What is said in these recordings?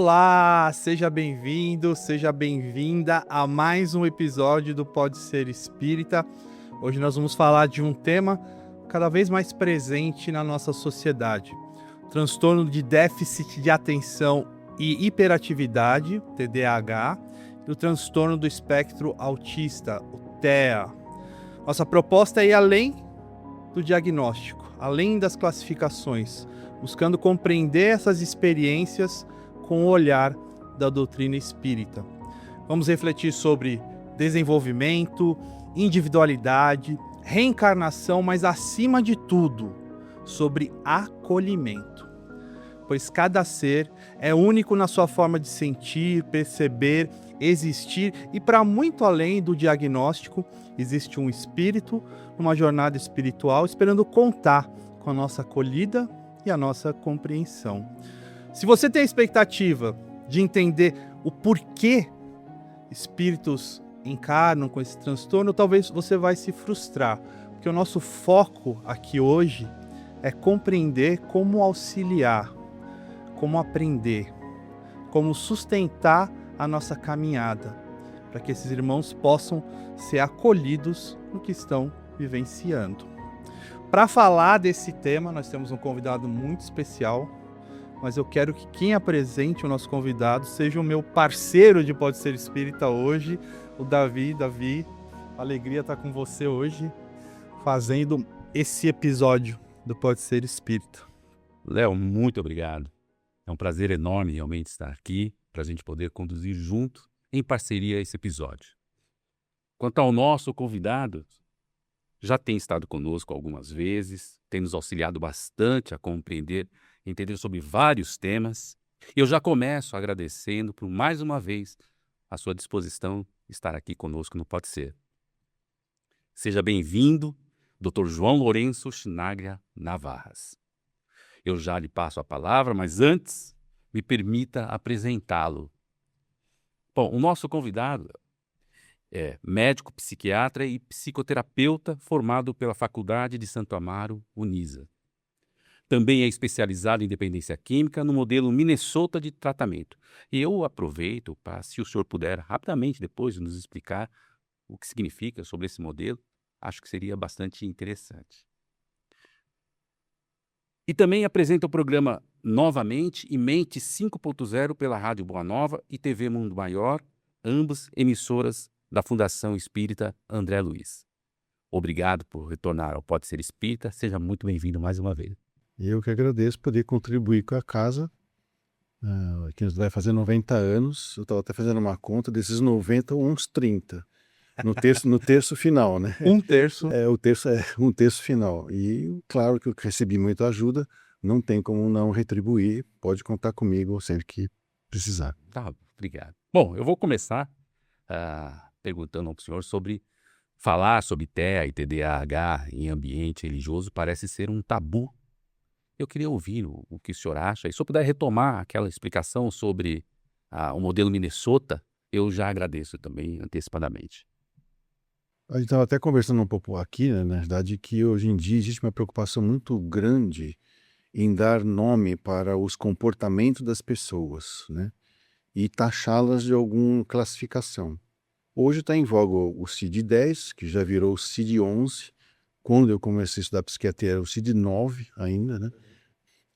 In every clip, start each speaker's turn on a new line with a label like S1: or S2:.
S1: Olá, seja bem-vindo, seja bem-vinda a mais um episódio do Pode Ser Espírita. Hoje nós vamos falar de um tema cada vez mais presente na nossa sociedade: transtorno de déficit de atenção e hiperatividade, TDAH, e o transtorno do espectro autista, o TEA. Nossa proposta é ir além do diagnóstico, além das classificações, buscando compreender essas experiências com o olhar da doutrina espírita. Vamos refletir sobre desenvolvimento, individualidade, reencarnação, mas acima de tudo, sobre acolhimento. Pois cada ser é único na sua forma de sentir, perceber, existir, e para muito além do diagnóstico, existe um espírito, uma jornada espiritual, esperando contar com a nossa acolhida e a nossa compreensão. Se você tem a expectativa de entender o porquê espíritos encarnam com esse transtorno, talvez você vai se frustrar, porque o nosso foco aqui hoje é compreender como auxiliar, como aprender, como sustentar a nossa caminhada, para que esses irmãos possam ser acolhidos no que estão vivenciando. Para falar desse tema, nós temos um convidado muito especial, mas eu quero que quem apresente o nosso convidado seja o meu parceiro de Pode Ser Espírita hoje, o Davi. Davi, alegria estar com você hoje, fazendo esse episódio do Pode Ser Espírita.
S2: Léo, muito obrigado. É um prazer enorme realmente estar aqui para a gente poder conduzir junto, em parceria, esse episódio. Quanto ao nosso convidado, já tem estado conosco algumas vezes, tem nos auxiliado bastante a entender sobre vários temas. E eu já começo agradecendo por mais uma vez a sua disposição de estar aqui conosco no Pode Ser. Seja bem-vindo, Dr. João Lourenço Chinaglia Navarras. Eu já lhe passo a palavra, mas antes me permita apresentá-lo. Bom, o nosso convidado é médico, psiquiatra e psicoterapeuta formado pela Faculdade de Santo Amaro, Unisa. Também é especializado em dependência química no modelo Minnesota de tratamento. E eu aproveito para, se o senhor puder rapidamente depois nos explicar o que significa sobre esse modelo, acho que seria bastante interessante. E também apresenta o programa Novamente e Mente 5.0 pela Rádio Boa Nova e TV Mundo Maior, ambas emissoras da Fundação Espírita André Luiz. Obrigado por retornar ao Pode Ser Espírita. Seja muito bem-vindo mais uma vez.
S3: Eu que agradeço poder contribuir com a casa, que vai fazer 90 anos. Eu estava até fazendo uma conta, desses 90, uns 30. No terço final, né?
S1: Um terço.
S3: Um terço final. E claro que eu recebi muita ajuda, não tem como não retribuir, pode contar comigo sempre que precisar.
S2: Tá, obrigado. Bom, eu vou começar perguntando ao senhor falar sobre TEA e TDAH em ambiente religioso parece ser um tabu. Eu queria ouvir o que o senhor acha. E se eu puder retomar aquela explicação sobre o modelo Minnesota, eu já agradeço também antecipadamente.
S3: A gente estava até conversando um pouco aqui, né, na verdade, que hoje em dia existe uma preocupação muito grande em dar nome para os comportamentos das pessoas, né, e taxá-las de alguma classificação. Hoje está em voga o CID-10, que já virou o CID-11. Quando eu comecei a estudar psiquiatria era o CID-9 ainda, né?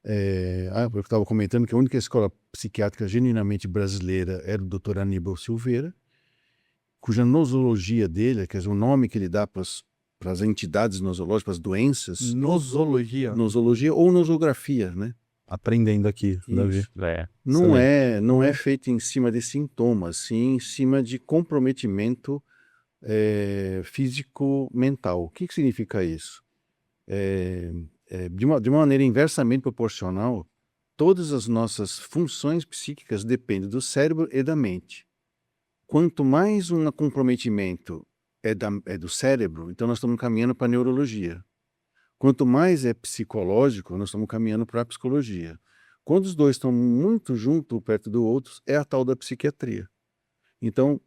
S3: Eu estava comentando que a única escola psiquiátrica genuinamente brasileira era o Dr. Aníbal Silveira, cuja nosologia dele, quer dizer, o nome que ele dá para as entidades nosológicas, para as doenças.
S1: Nosologia.
S3: Nosologia ou nosografia, né?
S1: Aprendendo aqui, Davi.
S3: Não é feito em cima de sintomas, sim em cima de comprometimento físico-mental. O que significa isso? De uma maneira inversamente proporcional, todas as nossas funções psíquicas dependem do cérebro e da mente. Quanto mais um comprometimento é do cérebro, então nós estamos caminhando para a neurologia. Quanto mais é psicológico, nós estamos caminhando para a psicologia. Quando os dois estão muito juntos, perto do outro, é a tal da psiquiatria. Então,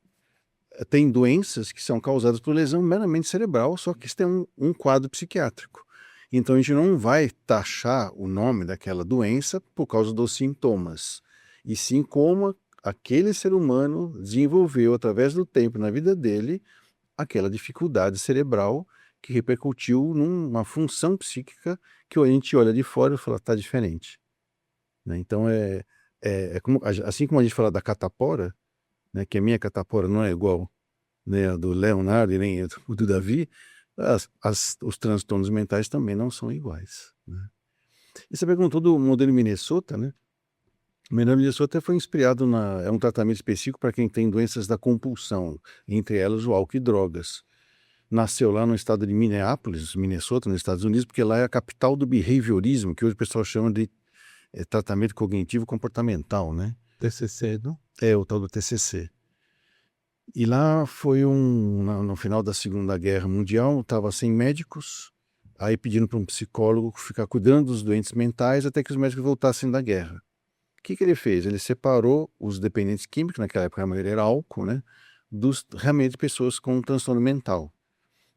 S3: tem doenças que são causadas por lesão meramente cerebral, só que isso tem um quadro psiquiátrico. Então a gente não vai taxar o nome daquela doença por causa dos sintomas. e sim como aquele ser humano desenvolveu, através do tempo, na vida dele, aquela dificuldade cerebral que repercutiu numa função psíquica que a gente olha de fora e fala, está diferente. Né? Então, assim como a gente fala da catapora, né, que a minha catapora não é igual, né, a do Leonardo e nem a do Davi, os transtornos mentais também não são iguais. Né? E você perguntou do modelo Minnesota, né? O modelo Minnesota foi inspirado é um tratamento específico para quem tem doenças da compulsão, entre elas o álcool e drogas. Nasceu lá no estado de Minneapolis, Minnesota, nos Estados Unidos, porque lá é a capital do behaviorismo, que hoje o pessoal chama de tratamento cognitivo comportamental, né?
S1: TCC, não?
S3: É o tal do TCC. E lá foi no final da Segunda Guerra Mundial, estava sem médicos, aí pedindo para um psicólogo ficar cuidando dos doentes mentais até que os médicos voltassem da guerra. O que ele fez? Ele separou os dependentes químicos, naquela época a maioria era álcool, né? Realmente pessoas com transtorno mental.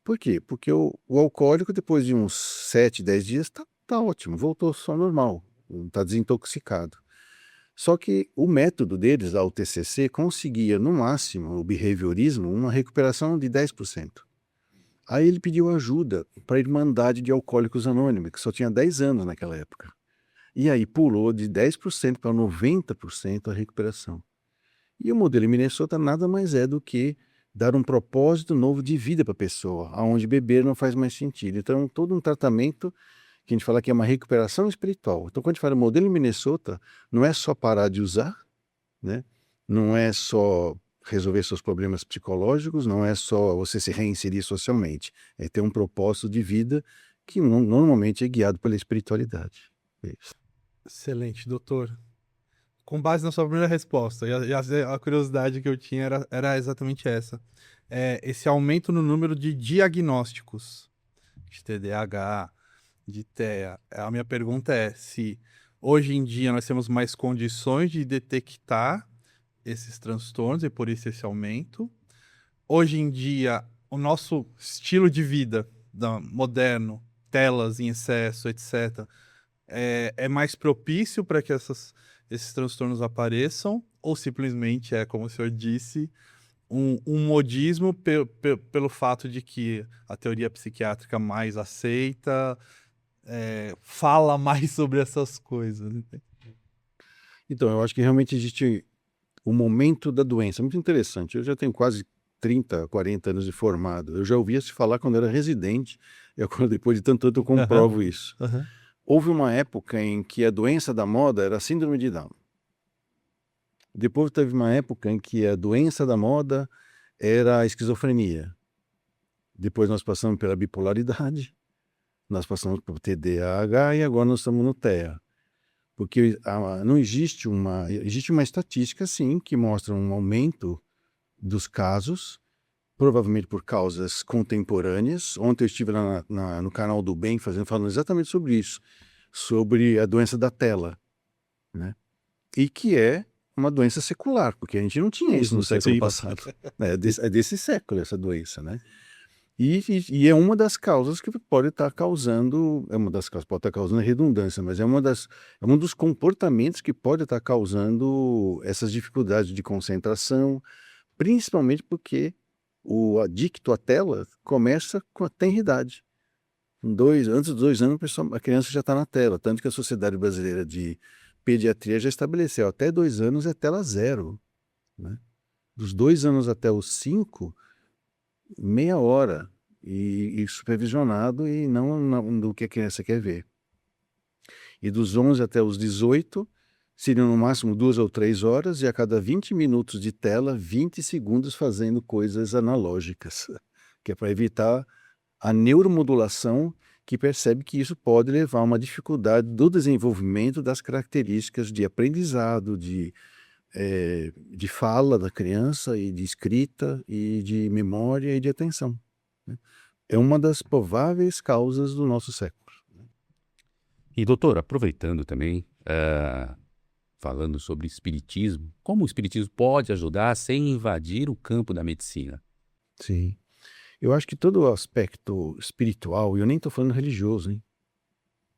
S3: Por quê? Porque o alcoólico, depois de uns 7, 10 dias, tá ótimo, voltou só normal, está desintoxicado. Só que o método deles, o TCC, conseguia, no máximo, o behaviorismo, uma recuperação de 10%. Aí ele pediu ajuda para a Irmandade de Alcoólicos Anônimos, que só tinha 10 anos naquela época. E aí pulou de 10% para 90% a recuperação. E o modelo Minnesota nada mais é do que dar um propósito novo de vida para a pessoa, onde beber não faz mais sentido. Então, todo um tratamento que a gente fala que é uma recuperação espiritual. Então, quando a gente fala modelo Minnesota, não é só parar de usar, né? Não é só resolver seus problemas psicológicos, não é só você se reinserir socialmente. É ter um propósito de vida que normalmente é guiado pela espiritualidade. É isso.
S1: Excelente, doutor. Com base na sua primeira resposta, e a curiosidade que eu tinha era exatamente essa. Esse aumento no número de diagnósticos de TDAH, de TEA. A minha pergunta é se hoje em dia nós temos mais condições de detectar esses transtornos e por isso esse aumento. Hoje em dia, o nosso estilo de vida moderno, telas em excesso, etc., é mais propício para que esses transtornos apareçam, ou simplesmente é, como o senhor disse, um modismo pelo fato de que a teoria psiquiátrica mais aceita, fala mais sobre essas coisas.
S3: Então, eu acho que realmente existe o momento da doença. Muito interessante. Eu já tenho quase 30, 40 anos de formado. Eu já ouvia se falar quando era residente, e agora, depois de tanto tempo, eu comprovo isso.
S1: Uhum.
S3: Houve uma época em que a doença da moda era a síndrome de Down. Depois teve uma época em que a doença da moda era a esquizofrenia. Depois nós passamos pela bipolaridade, nós passamos pelo TDAH e agora nós estamos no TEA. Porque não existe uma estatística, sim, que mostra um aumento dos casos, provavelmente por causas contemporâneas. Ontem eu estive lá no canal do Bem falando exatamente sobre isso, sobre a doença da tela, né? E que é uma doença secular, porque a gente não tinha isso no século passado. É desse século essa doença, né? E é uma das causas que pode estar causando, pode estar causando redundância, mas é um dos comportamentos que pode estar causando essas dificuldades de concentração, principalmente porque o adicto à tela começa com a tenridade. Antes dos 2 anos, a criança já está na tela, tanto que a Sociedade Brasileira de Pediatria já estabeleceu, até 2 anos é tela zero, né? Dos 2 anos até os 5, meia hora, e supervisionado e não do que a criança quer ver. E dos 11 até os 18, seriam no máximo 2 ou 3 horas, e a cada 20 minutos de tela, 20 segundos fazendo coisas analógicas, que é para evitar a neuromodulação, que percebe que isso pode levar a uma dificuldade do desenvolvimento das características de aprendizado, de fala da criança, e de escrita, e de memória e de atenção, né? É uma das prováveis causas do nosso século.
S2: E, doutor, aproveitando também, falando sobre espiritismo, como o espiritismo pode ajudar sem invadir o campo da medicina?
S3: Sim. Eu acho que todo o aspecto espiritual, e eu nem estou falando religioso, hein?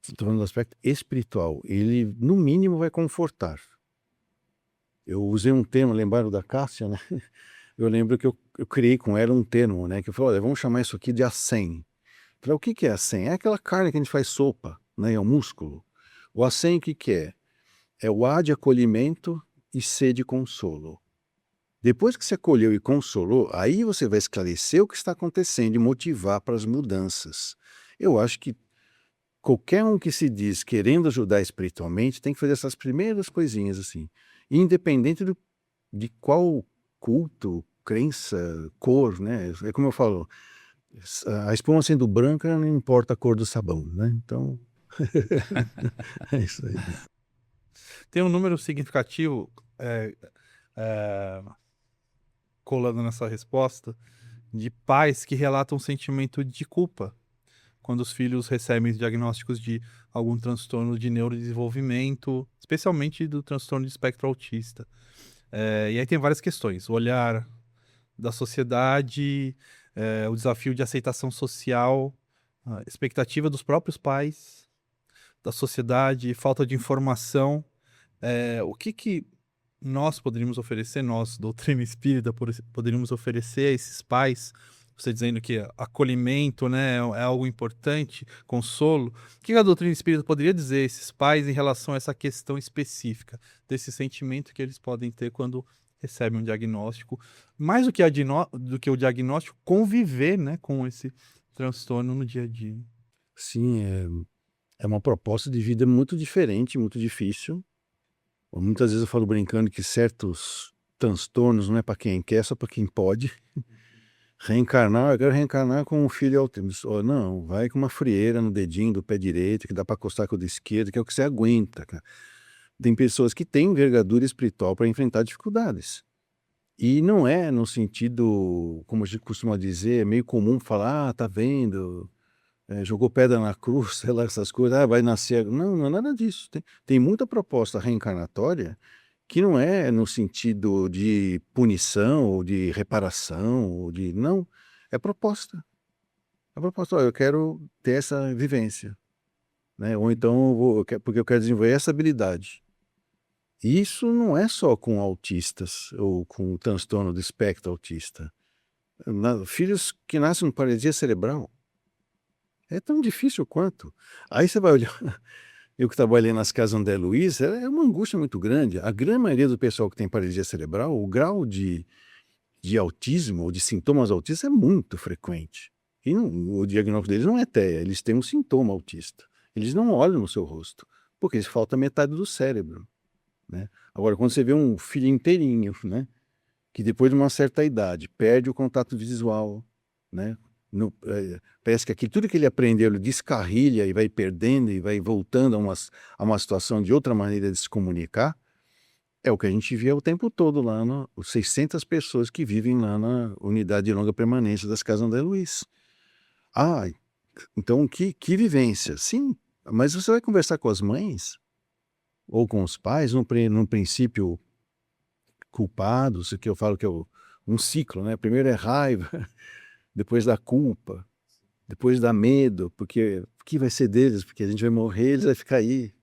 S3: Estou falando do aspecto espiritual, ele, no mínimo, vai confortar. Eu usei um termo, lembraram da Cássia, né? Eu lembro que eu criei com ela um termo, né? Que eu falei, olha, vamos chamar isso aqui de acém. Falei, o que que é acém? É aquela carne que a gente faz sopa, né? É o músculo. O acém o que que é? É o A de acolhimento e C de consolo. Depois que você acolheu e consolou, aí você vai esclarecer o que está acontecendo e motivar para as mudanças. Eu acho que qualquer um que se diz querendo ajudar espiritualmente tem que fazer essas primeiras coisinhas assim, independente de qual culto, crença, cor, né? É como eu falo, a espuma sendo branca não importa a cor do sabão, né? Então, é isso aí.
S1: Tem um número significativo é, colando nessa resposta de pais que relatam um sentimento de culpa quando os filhos recebem diagnósticos de algum transtorno de neurodesenvolvimento, especialmente do transtorno de espectro autista. E aí tem várias questões: o olhar da sociedade, o desafio de aceitação social, a expectativa dos próprios pais, da sociedade, falta de informação. O que nós poderíamos oferecer, nós, doutrina espírita, poderíamos oferecer a esses pais? Você dizendo que acolhimento, né, é algo importante, consolo. O que a doutrina espírita poderia dizer a esses pais em relação a essa questão específica, desse sentimento que eles podem ter quando recebem um diagnóstico? Mais do que, do que o diagnóstico, conviver, né, com esse transtorno no dia a dia.
S3: Sim, é uma proposta de vida muito diferente, muito difícil. Muitas vezes eu falo brincando que certos transtornos não é para quem quer, é só para quem pode. Reencarnar, eu quero reencarnar com um filho autista. Oh, não, vai com uma frieira no dedinho do pé direito, que dá para acostar com o do esquerdo, que é o que você aguenta, cara. Tem pessoas que têm envergadura espiritual para enfrentar dificuldades. E não é no sentido, como a gente costuma dizer, é meio comum falar, tá vendo, jogou pedra na cruz, sei lá, essas coisas, vai nascer. Não, não é nada disso. Tem muita proposta reencarnatória que não é no sentido de punição, ou de reparação, ou de... Não, é proposta. É proposta, ó, eu quero ter essa vivência, né? Ou então, porque eu quero desenvolver essa habilidade. E isso não é só com autistas, ou com transtorno do espectro autista. Filhos que nascem com paralisia cerebral, é tão difícil quanto. Aí você vai olhar... Eu que trabalhei nas casas André Luiz, é uma angústia muito grande. A grande maioria do pessoal que tem paralisia cerebral, o grau de autismo ou de sintomas autistas é muito frequente. E o diagnóstico deles não é TEA, eles têm um sintoma autista. Eles não olham no seu rosto, porque lhes falta metade do cérebro, né? Agora, quando você vê um filho inteirinho, né, que depois de uma certa idade perde o contato visual, né? Parece que tudo que ele aprendeu, ele descarrilha e vai perdendo e vai voltando a uma situação de outra maneira de se comunicar. É o que a gente vê o tempo todo lá, os 600 pessoas que vivem lá na unidade de longa permanência das Casas André Luiz. Ah, então que vivência. Sim, mas você vai conversar com as mães ou com os pais, num princípio culpados, que eu falo que é um ciclo, né? Primeiro é raiva, depois dá culpa, depois dá medo, porque o que vai ser deles? Porque a gente vai morrer, eles vão ficar aí,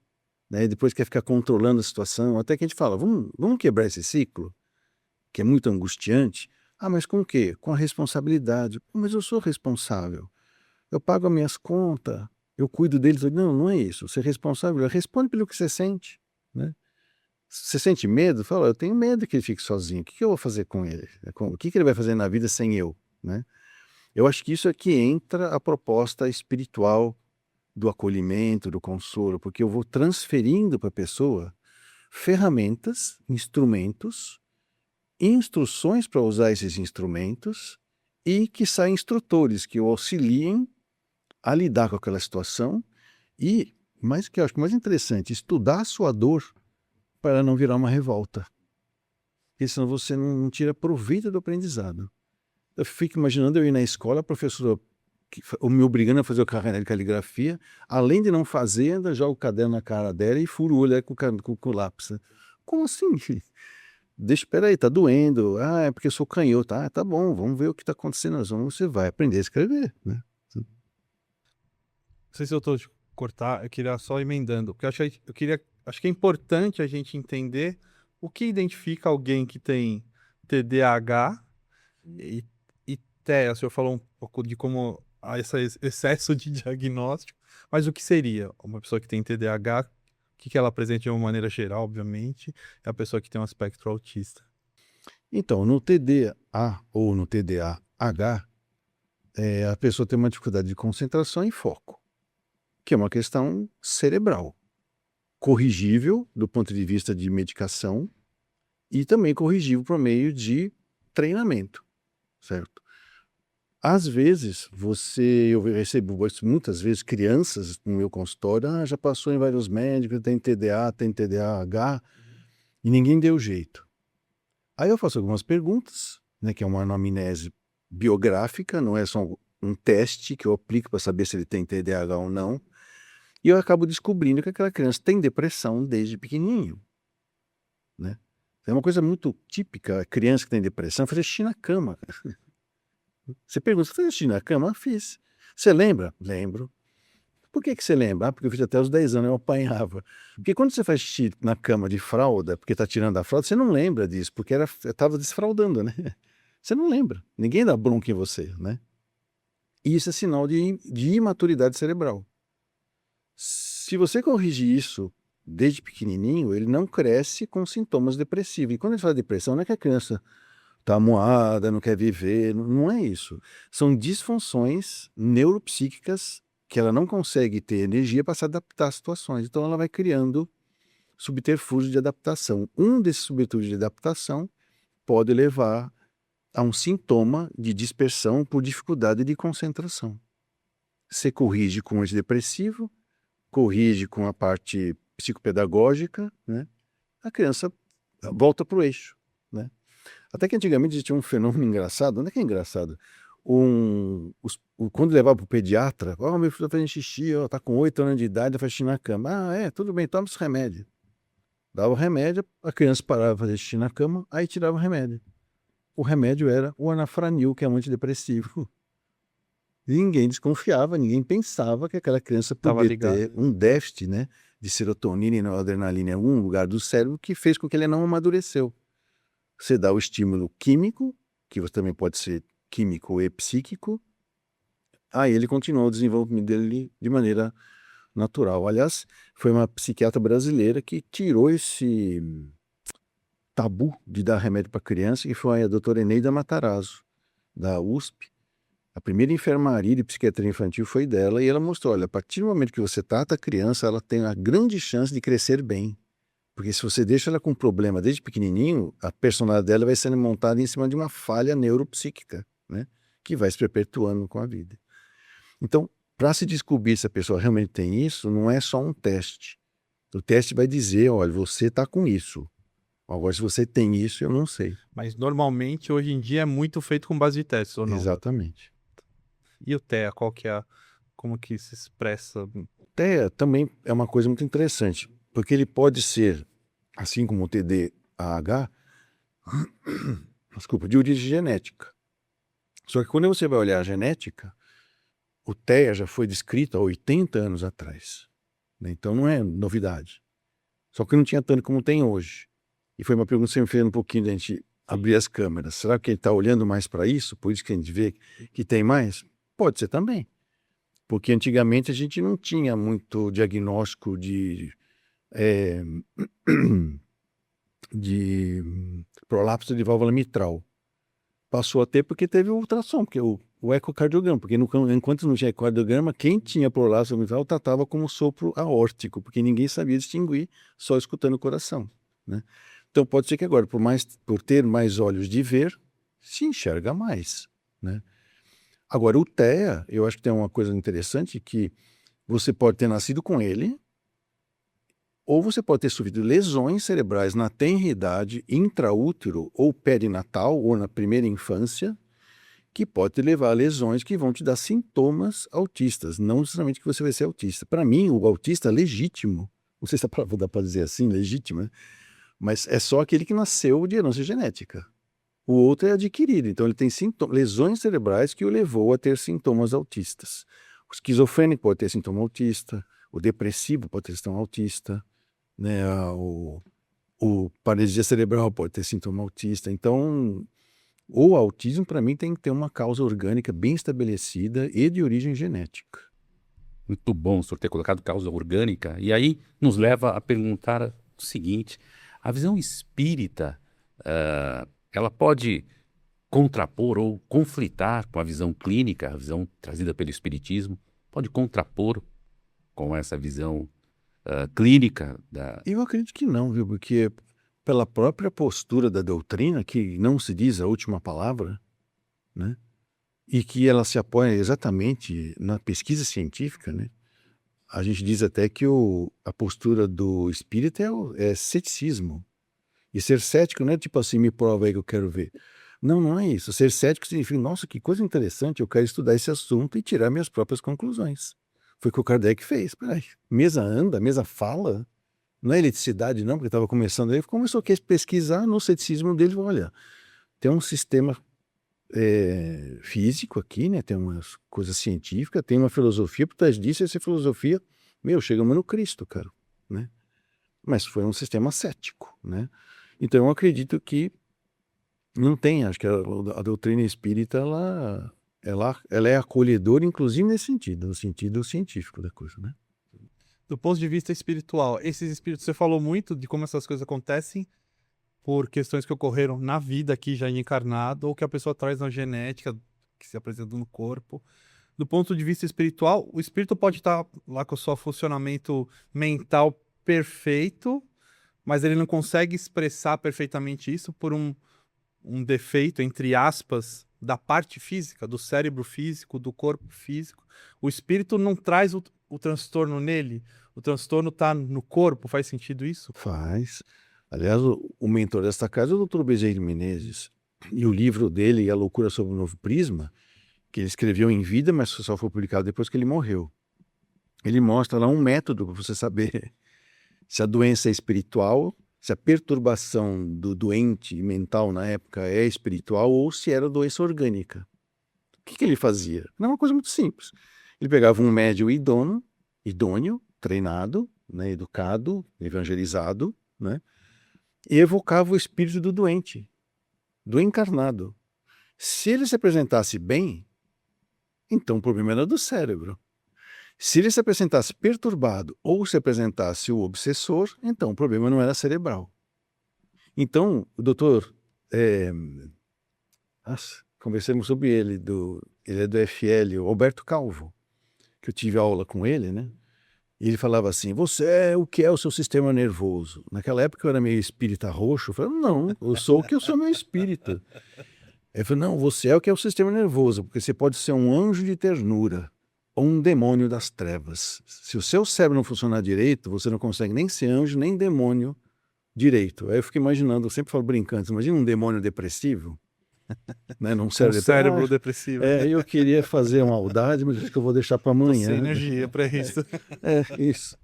S3: né? Depois quer ficar controlando a situação, até que a gente fala, vamos quebrar esse ciclo, que é muito angustiante. Ah, mas com o quê? Com a responsabilidade. Mas eu sou responsável, eu pago as minhas contas, eu cuido deles. Não, não é isso, ser responsável, responde pelo que você sente, né? Você sente medo? Fala, eu tenho medo que ele fique sozinho, o que eu vou fazer com ele? O que ele vai fazer na vida sem eu, né? Eu acho que isso é que entra a proposta espiritual do acolhimento, do consolo, porque eu vou transferindo para a pessoa ferramentas, instrumentos, instruções para usar esses instrumentos e que saem instrutores que o auxiliem a lidar com aquela situação e, mais que eu acho mais interessante, estudar a sua dor para não virar uma revolta. Porque senão você não tira proveito do aprendizado. Eu fico imaginando eu ir na escola, a professora me obrigando a fazer o carreira de caligrafia, além de não fazer, ainda joga o caderno na cara dela e fura o olho com o lápis. Como assim? Espera aí, tá doendo. Ah, é porque eu sou canhoto. Ah, tá bom, vamos ver o que está acontecendo. Você vai aprender a escrever, né?
S1: Não sei se eu estou de cortar, eu queria só emendando, porque acho que é importante a gente entender o que identifica alguém que tem TDAH e TEA? O senhor falou um pouco de como há esse excesso de diagnóstico, mas o que seria uma pessoa que tem TDAH? O que ela apresenta de uma maneira geral, obviamente, é a pessoa que tem um espectro autista.
S3: Então, no TDA ou no TDAH, a pessoa tem uma dificuldade de concentração e foco, que é uma questão cerebral, corrigível do ponto de vista de medicação e também corrigível por meio de treinamento, certo? Às vezes, eu recebo muitas vezes crianças no meu consultório, já passou em vários médicos, tem TDA, tem TDAH, e ninguém deu jeito. Aí eu faço algumas perguntas, né, que é uma anamnese biográfica, não é só um teste que eu aplico para saber se ele tem TDAH ou não, e eu acabo descobrindo que aquela criança tem depressão desde pequenininho, né? É uma coisa muito típica, a criança que tem depressão faz xixi na cama. Você pergunta, você fez xixi na cama? Fiz. Você lembra? Lembro. Por que você lembra? Porque eu fiz até os 10 anos, eu apanhava. Porque quando você faz xixi na cama de fralda, porque está tirando a fralda, você não lembra disso, porque estava desfraldando, né? Você não lembra. Ninguém dá bronca em você, né? E isso é sinal de imaturidade cerebral. Se você corrigir isso desde pequenininho, ele não cresce com sintomas depressivos. E quando a gente fala de depressão, não é que a criança está amuada, não quer viver, não é isso. São disfunções neuropsíquicas que ela não consegue ter energia para se adaptar às situações. Então ela vai criando subterfúgios de adaptação. Um desses subterfúgios de adaptação pode levar a um sintoma de dispersão por dificuldade de concentração. Você corrige com o antidepressivo, corrige com a parte psicopedagógica, né? A criança volta para o eixo, né? Até que antigamente existia um fenômeno engraçado. Onde é que é engraçado? Quando levava para o pediatra, meu filho está fazendo xixi, está com 8 anos de idade, faz xixi na cama. Tudo bem, toma esse remédio. Dava o remédio, a criança parava de fazer xixi na cama, aí tirava o remédio. O remédio era o anafranil, que é um antidepressivo. Ninguém desconfiava, ninguém pensava que aquela criança podia ter um déficit, né, de serotonina e noradrenalina em algum lugar do cérebro que fez com que ele não amadureceu. Você dá o estímulo químico, que também pode ser químico e psíquico, aí ele continuou o desenvolvimento dele de maneira natural. Aliás, foi uma psiquiatra brasileira que tirou esse tabu de dar remédio para criança, que foi a doutora Eneida Matarazzo, da USP. A primeira enfermaria de psiquiatria infantil foi dela, e ela mostrou, olha, a partir do momento que você trata a criança, ela tem a grande chance de crescer bem. Porque se você deixa ela com problema desde pequenininho, a personalidade dela vai sendo montada em cima de uma falha neuropsíquica, né? Que vai se perpetuando com a vida. Então, para se descobrir se a pessoa realmente tem isso, não é só um teste. O teste vai dizer, olha, você está com isso. Agora, se você tem isso, eu não sei.
S1: Mas normalmente, hoje em dia, é muito feito com base de testes, ou não?
S3: Exatamente.
S1: E o TEA, como que se expressa?
S3: O TEA também é uma coisa muito interessante, porque ele pode ser, assim como o TDAH, desculpa, de origem genética. Só que quando você vai olhar a genética, o TEA já foi descrito há 80 anos atrás, né? Então não é novidade. Só que não tinha tanto como tem hoje. E foi uma pergunta que você me fez um pouquinho da gente abrir as câmeras. Será que ele está olhando mais para isso? Por isso que a gente vê que tem mais? Pode ser também. Porque antigamente a gente não tinha muito diagnóstico de prolapso de válvula mitral. Passou a ter porque teve o ultrassom, porque o ecocardiograma, porque enquanto não tinha ecocardiograma, quem tinha prolapso mitral tratava como sopro aórtico, porque ninguém sabia distinguir só escutando o coração, né? Então pode ser que agora, por ter mais olhos de ver, se enxerga mais, né? Agora o TEA, eu acho que tem uma coisa interessante, que você pode ter nascido com ele, ou você pode ter sofrido lesões cerebrais na tenridade, intraútero ou perinatal, ou na primeira infância, que pode te levar a lesões que vão te dar sintomas autistas, não necessariamente que você vai ser autista. Para mim, o autista legítimo, não sei se dá para dizer assim, legítimo, né? Mas é só aquele que nasceu de herança genética. O outro é adquirido, então ele tem lesões cerebrais que o levou a ter sintomas autistas. O esquizofrênico pode ter sintoma autista, o depressivo pode ter sintoma autista, né? O paralisia cerebral pode ter sintoma autista. Então, o autismo, para mim, tem que ter uma causa orgânica bem estabelecida e de origem genética.
S2: Muito bom o senhor ter colocado causa orgânica. E aí nos leva a perguntar o seguinte: a visão espírita, ela pode contrapor ou conflitar com a visão clínica, a visão trazida pelo espiritismo? Pode contrapor com essa visão clínica da...
S3: Eu acredito que não, viu? Porque pela própria postura da doutrina, que não se diz a última palavra, né? E que ela se apoia exatamente na pesquisa científica, né? A gente diz até que a postura do espírita é ceticismo. E ser cético não é tipo assim, me prova aí que eu quero ver. Não, não é isso. Ser cético significa, nossa, que coisa interessante, eu quero estudar esse assunto e tirar minhas próprias conclusões. Foi o que o Kardec fez. Peraí, mesa anda, mesa fala. Não é eletricidade não, porque estava começando. Ele começou a pesquisar no ceticismo dele. Olha, tem um sistema físico aqui, né? Tem umas coisas científicas, tem uma filosofia por trás disso. Essa filosofia, chegamos no Cristo, cara, né? Mas foi um sistema cético, né? Então eu acredito que não tem, acho que a doutrina espírita, ela é acolhedora, inclusive nesse sentido, no sentido científico da coisa, né?
S1: Do ponto de vista espiritual, esses espíritos, você falou muito de como essas coisas acontecem por questões que ocorreram na vida aqui já encarnado, ou que a pessoa traz na genética, que se apresenta no corpo. Do ponto de vista espiritual, o espírito pode estar lá com o seu funcionamento mental perfeito, mas ele não consegue expressar perfeitamente isso por um defeito, entre aspas, da parte física, do cérebro físico, do corpo físico. O espírito não traz o transtorno nele, o transtorno está no corpo. Faz sentido isso?
S3: Faz. Aliás, o mentor desta casa é o Dr. Bezerra Menezes. E o livro dele, A Loucura Sob o Novo Prisma, que ele escreveu em vida, mas só foi publicado depois que ele morreu. Ele mostra lá um método para você saber se a doença é espiritual, se a perturbação do doente mental na época é espiritual ou se era doença orgânica. O que ele fazia? Era uma coisa muito simples. Ele pegava um médium idôneo, treinado, né, educado, evangelizado, né, e evocava o espírito do doente, do encarnado. Se ele se apresentasse bem, então o problema era do cérebro. Se ele se apresentasse perturbado ou se apresentasse o obsessor, então o problema não era cerebral. Então, o doutor, conversamos sobre ele é do FL, o Alberto Calvo, que eu tive aula com ele, né? E ele falava assim, o que é o seu sistema nervoso? Naquela época eu era meio espírita roxo, eu falei, não, eu sou o que eu sou meu espírita. Ele falou, não, você é o que é o sistema nervoso, porque você pode ser um anjo de ternura ou um demônio das trevas. Se o seu cérebro não funcionar direito, você não consegue nem ser anjo, nem demônio direito. Aí eu fico imaginando, eu sempre falo brincando, imagina um demônio depressivo, né, num
S1: Cérebro depressivo.
S3: Eu queria fazer uma maldade, mas acho que eu vou deixar para amanhã.
S1: Sem energia para isso.
S3: Isso.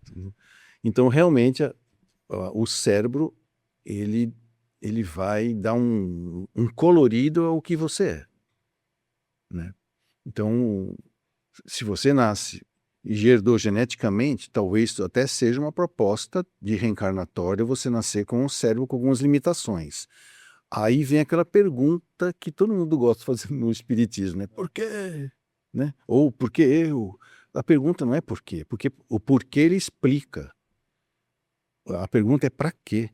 S3: Então, realmente, o cérebro, ele vai dar um colorido ao que você é, né? Então, se você nasce e herdou geneticamente, talvez até seja uma proposta de reencarnatória você nascer com um cérebro com algumas limitações. Aí vem aquela pergunta que todo mundo gosta de fazer no espiritismo, né? Por quê? Né? Ou por que eu? A pergunta não é por quê, porque o porquê ele explica. A pergunta é para quê?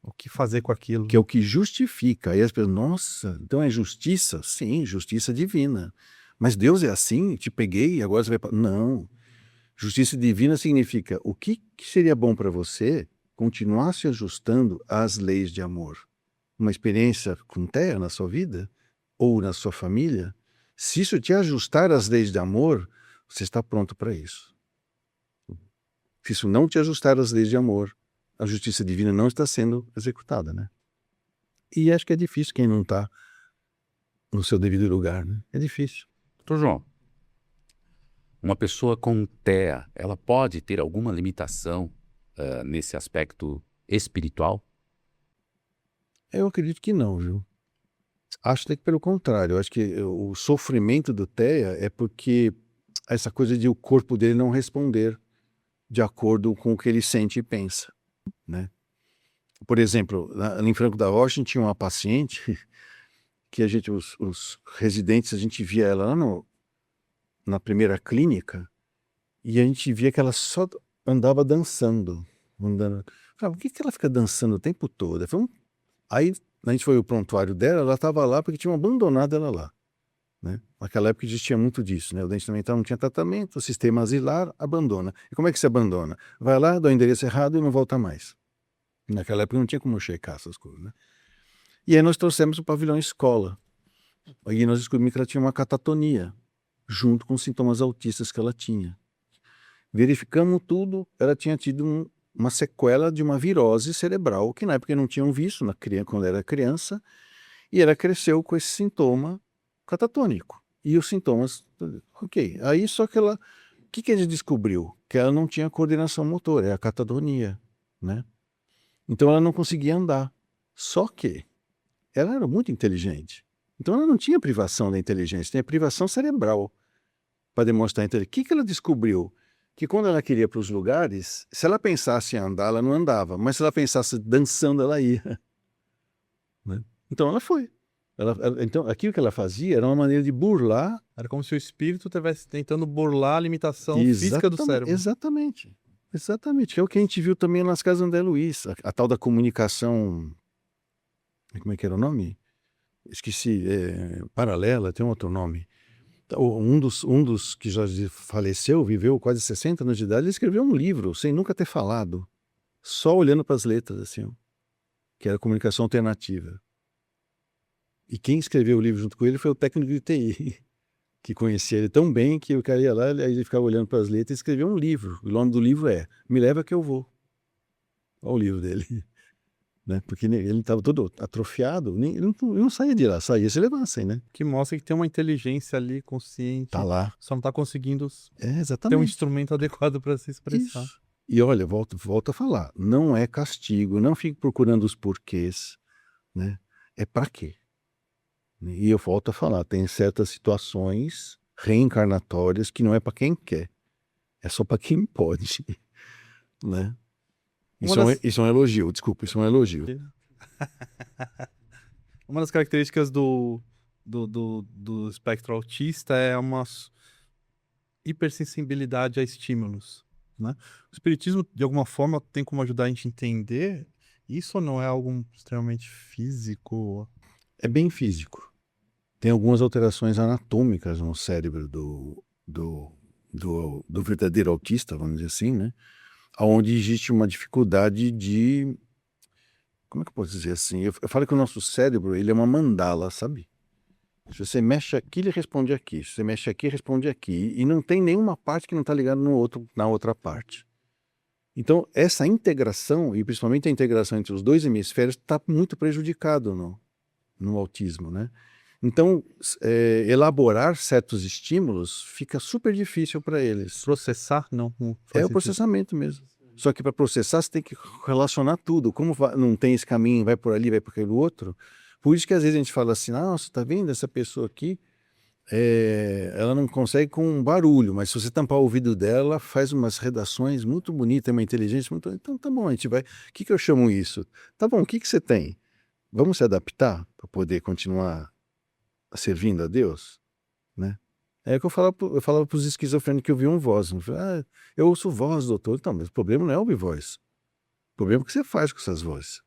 S1: O que fazer com aquilo?
S3: Que é o que justifica. Aí as pessoas, nossa, então é justiça? Sim, justiça divina. Mas Deus é assim? Te peguei e agora você vai... Não. Justiça divina significa o que seria bom para você continuar se ajustando às leis de amor. Uma experiência com terra na sua vida ou na sua família, se isso te ajustar às leis de amor, você está pronto para isso. Se isso não te ajustar às leis de amor, a justiça divina não está sendo executada, né? E acho que é difícil quem não está no seu devido lugar, né? É difícil.
S2: Doutor João, uma pessoa com TEA, ela pode ter alguma limitação nesse aspecto espiritual?
S3: Eu acredito que não, viu? Acho até que pelo contrário. Eu acho que o sofrimento do TEA é porque essa coisa de o corpo dele não responder de acordo com o que ele sente e pensa, né? Por exemplo, em Franco da Rocha tinha uma paciente que os residentes, a gente via ela lá na primeira clínica e a gente via que ela só andava dançando. Andando. Falei, por que ela fica dançando o tempo todo? Aí a gente foi ao prontuário dela, ela estava lá porque tinham abandonado ela lá. Né? Naquela época existia muito disso, né? O dente mental não tinha tratamento, o sistema asilar abandona. E como é que se abandona? Vai lá, dá o endereço errado e não volta mais. Naquela época não tinha como checar essas coisas, né? E aí nós trouxemos o pavilhão escola. Aí nós descobrimos que ela tinha uma catatonia, junto com os sintomas autistas que ela tinha. Verificamos tudo, ela tinha tido uma sequela de uma virose cerebral, que na época não tinham visto quando era criança, e ela cresceu com esse sintoma catatônico. E os sintomas, ok. Aí só que ela, o que a gente descobriu? Que ela não tinha coordenação motora, é a catatonia, né? Então ela não conseguia andar. Só que ela era muito inteligente. Então ela não tinha privação da inteligência, tinha privação cerebral para demonstrar a inteligência. O que ela descobriu? Que quando ela queria ir para os lugares, se ela pensasse em andar, ela não andava. Mas se ela pensasse dançando, ela ia. Né? Então ela foi. Então aquilo que ela fazia era uma maneira de burlar.
S1: Era como se o espírito estivesse tentando burlar a limitação física do cérebro.
S3: Exatamente. Exatamente. É o que a gente viu também nas casas André Luiz. A tal da comunicação. Como é que era o nome? Esqueci. Paralela, tem um outro nome. Um dos que já faleceu, viveu quase 60 anos de idade, ele escreveu um livro sem nunca ter falado, só olhando para as letras, assim, que era comunicação alternativa. E quem escreveu o livro junto com ele foi o técnico de TI, que conhecia ele tão bem que o cara ia lá, aí ele ficava olhando para as letras e escreveu um livro. O nome do livro é Me Leva Que Eu Vou. Olha o livro dele. Né? Porque ele estava todo atrofiado, ele não saía de lá, saía se levassem, né?
S1: Que mostra que tem uma inteligência ali consciente.
S3: Tá lá.
S1: Só não está conseguindo
S3: exatamente.
S1: ter um instrumento adequado para se expressar.
S3: Isso. E olha, volto a falar, não é castigo, não fique procurando os porquês, né? É para quê? E eu volto a falar, tem certas situações reencarnatórias que não é para quem quer, é só para quem pode, né? Isso é um elogio, desculpa, isso é um elogio.
S1: Uma das características do espectro autista é uma hipersensibilidade a estímulos, né? O espiritismo, de alguma forma, tem como ajudar a gente a entender isso ou não é algo extremamente físico?
S3: É bem físico. Tem algumas alterações anatômicas no cérebro do verdadeiro autista, vamos dizer assim, né? Onde existe uma dificuldade de... Como é que eu posso dizer assim? Eu falo que o nosso cérebro, ele é uma mandala, sabe? Se você mexe aqui, ele responde aqui. Se você mexe aqui, ele responde aqui. E não tem nenhuma parte que não está ligada na outra parte. Então, essa integração, e principalmente a integração entre os dois hemisférios, está muito prejudicado no autismo, né? Então, elaborar certos estímulos fica super difícil para eles.
S1: Processar, não faz
S3: o
S1: sentido.
S3: processamento mesmo. Só que para processar, você tem que relacionar tudo. Como não tem esse caminho, vai por ali, vai por aquele outro. Por isso que às vezes a gente fala assim, nossa, tá vendo essa pessoa aqui? Ela não consegue com um barulho, mas se você tampar o ouvido dela, ela faz umas redações muito bonitas, uma inteligência muito... Então tá bom, a gente vai... O que eu chamo isso? Tá bom, o que você tem? Vamos se adaptar para poder continuar servindo a Deus, né? É o que eu falava para os esquizofrênicos que ouviam voz. Eu falava, eu ouço voz, doutor. Então, mas o problema não é ouvir voz. O problema é o que você faz com essas vozes.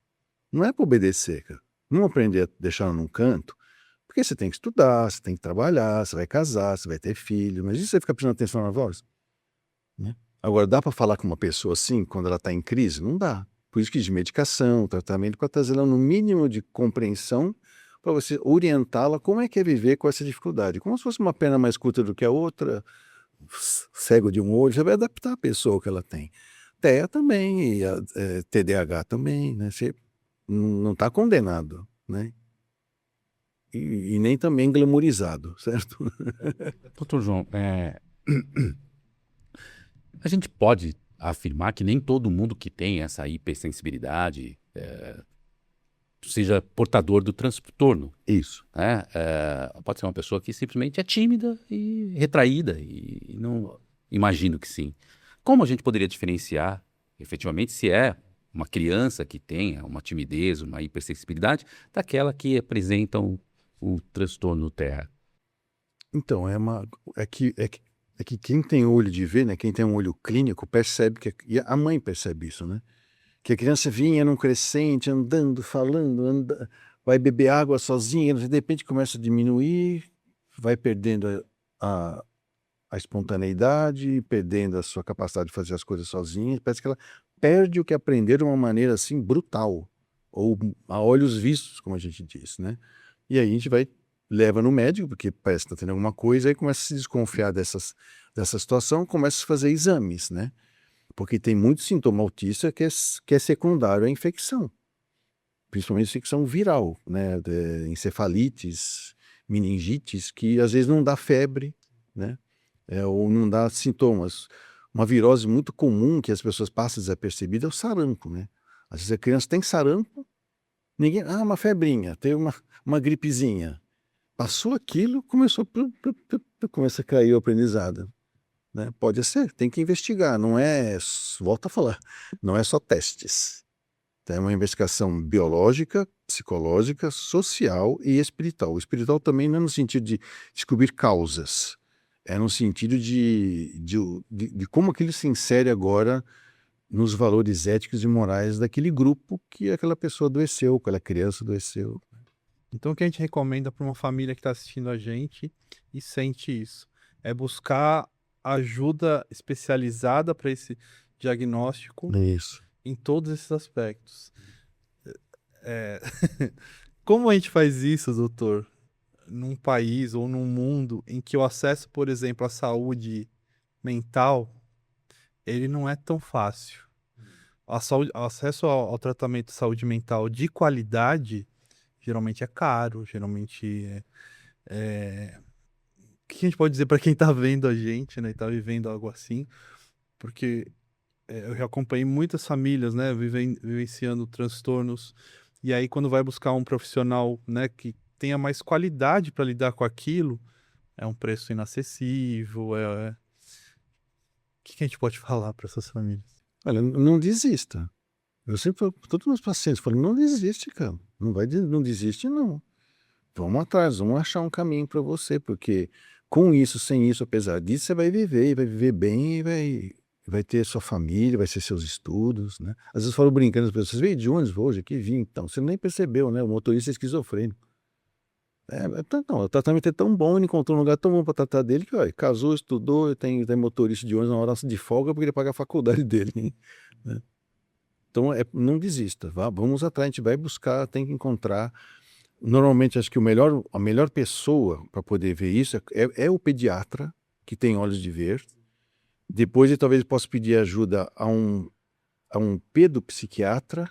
S3: Não é para obedecer, cara. Não aprender a deixar num canto, porque você tem que estudar, você tem que trabalhar, você vai casar, você vai ter filho. Mas e você fica prestando atenção na voz? Né? Agora, dá para falar com uma pessoa assim, quando ela está em crise? Não dá. Por isso que de medicação, tratamento, para trazer ela no mínimo de compreensão, para você orientá-la como é que é viver com essa dificuldade. Como se fosse uma perna mais curta do que a outra, cego de um olho, você vai adaptar a pessoa que ela tem. TEA também, e TDAH também, né? Você não está condenado, né? E nem também glamourizado, certo?
S2: Doutor João, a gente pode afirmar que nem todo mundo que tem essa hipersensibilidade seja portador do transtorno.
S3: Isso.
S2: Né? Pode ser uma pessoa que simplesmente é tímida e retraída, e não imagino que sim. Como a gente poderia diferenciar, efetivamente, se é uma criança que tenha uma timidez, uma hipersensibilidade, daquela que apresenta o transtorno TEA?
S3: Então, é que quem tem olho de ver, né, quem tem um olho clínico, percebe e a mãe percebe isso, né? Que a criança vinha num crescente, andando, falando, vai beber água sozinha, de repente começa a diminuir, vai perdendo a espontaneidade, perdendo a sua capacidade de fazer as coisas sozinha, parece que ela perde o que aprendeu de uma maneira assim brutal, ou a olhos vistos, como a gente diz, né? E aí a gente leva no médico, porque parece que está tendo alguma coisa, aí começa a se desconfiar dessa situação, começa a fazer exames, né? Porque tem muito sintoma autista que é secundário à infecção, principalmente infecção viral, né? Encefalites, meningites, que às vezes não dá febre, né? Ou não dá sintomas. Uma virose muito comum que as pessoas passam desapercebida é o sarampo, né? Às vezes a criança tem sarampo, uma febrinha, tem uma gripezinha. Passou aquilo, começa a cair o aprendizado, né? Pode ser, tem que investigar, não é, volta a falar, não é só testes. É uma investigação biológica, psicológica, social e espiritual. O espiritual também não é no sentido de descobrir causas, é no sentido de como aquilo se insere agora nos valores éticos e morais daquele grupo que aquela pessoa adoeceu, aquela criança adoeceu.
S1: Então, o que a gente recomenda para uma família que está assistindo a gente e sente isso? É buscar ajuda especializada para esse diagnóstico
S3: É isso.
S1: em todos esses aspectos. É, Como a gente faz isso, doutor, num país ou num mundo em que o acesso, por exemplo, à saúde mental, ele não é tão fácil. O acesso ao tratamento de saúde mental de qualidade geralmente é caro, geralmente o que a gente pode dizer para quem está vendo a gente, né, e tá vivendo algo assim? Porque eu já acompanhei muitas famílias, né, vivenciando transtornos, e aí quando vai buscar um profissional, né, que tenha mais qualidade para lidar com aquilo, é um preço inacessível, o que a gente pode falar para essas famílias?
S3: Olha, não desista. Eu sempre falo para todos os meus pacientes, falo, não desiste, cara. Não desiste, não. Vamos atrás, vamos achar um caminho para você, porque com isso, sem isso, apesar disso, você vai viver, e vai viver bem, e vai ter sua família, vai ser seus estudos, né? Às vezes eu falo brincando, as pessoas, vocês veio de ônibus hoje aqui? Vim, então, você nem percebeu, né? O motorista é esquizofrênico. Não, o tratamento é tão bom, ele encontrou um lugar tão bom para tratar dele, que, olha, casou, estudou, tem motorista de ônibus na hora de folga, porque ele paga a faculdade dele, né? Então, não desista, vamos atrás, a gente vai buscar, tem que encontrar. Normalmente, acho que a melhor pessoa para poder ver isso é o pediatra, que tem olhos de ver. Depois, ele talvez possa pedir ajuda a um pedopsiquiatra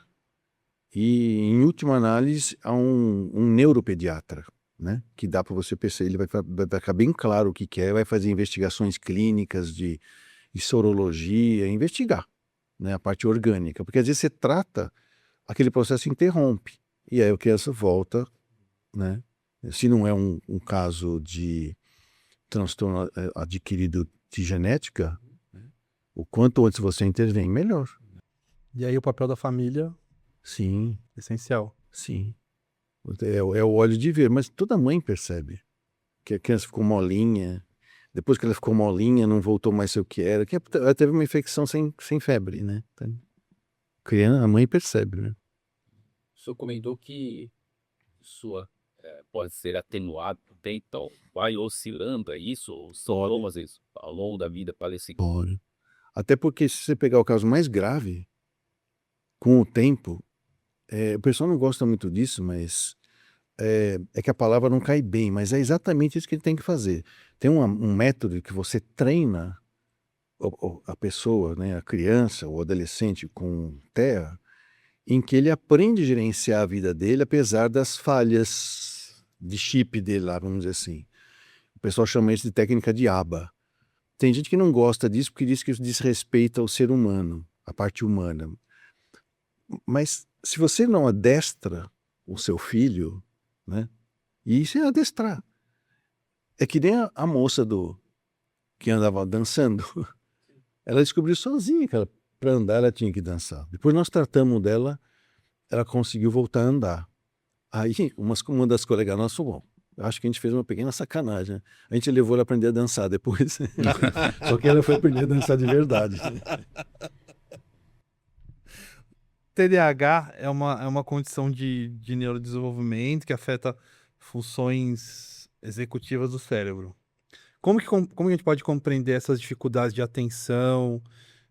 S3: e, em última análise, a um neuropediatra, né? Que dá para você perceber, ele vai ficar bem claro o que é, vai fazer investigações clínicas de sorologia, investigar, né? A parte orgânica, porque às vezes você trata, aquele processo interrompe, e aí a criança volta, né? Se não é um caso de transtorno adquirido de genética, o quanto antes você intervém, melhor.
S1: E aí o papel da família
S3: Sim,
S1: é essencial.
S3: sim. É o olho de ver, mas toda mãe percebe que a criança ficou molinha, depois que ela ficou molinha, não voltou mais ser o que era, que ela teve uma infecção sem febre, né? Então, a mãe percebe, né?
S2: O senhor comentou que sua pode ser atenuado por tempo, então vai oscilando, é isso? Os sintomas isso, ao longo da vida para esse...
S3: Pode. Até porque se você pegar o caso mais grave, com o tempo, o pessoal não gosta muito disso, mas é que a palavra não cai bem, mas é exatamente isso que ele tem que fazer. Tem um método que você treina a pessoa, né, a criança ou adolescente com TEA, em que ele aprende a gerenciar a vida dele, apesar das falhas de chip dele lá, vamos dizer assim. O pessoal chama isso de técnica de ABA. Tem gente que não gosta disso porque diz que isso desrespeita o ser humano, a parte humana. Mas se você não adestra o seu filho, né? E isso é adestrar. É que nem a moça que andava dançando. Ela descobriu sozinha que ela Para andar, ela tinha que dançar. Depois nós tratamos dela, ela conseguiu voltar a andar. Aí, uma das colegas nossas falou, bom, acho que a gente fez uma pequena sacanagem, né? A gente levou ela a aprender a dançar depois. Só que ela foi aprender a dançar de verdade.
S1: TDAH é uma condição de neurodesenvolvimento que afeta funções executivas do cérebro. Como que a gente pode compreender essas dificuldades de atenção,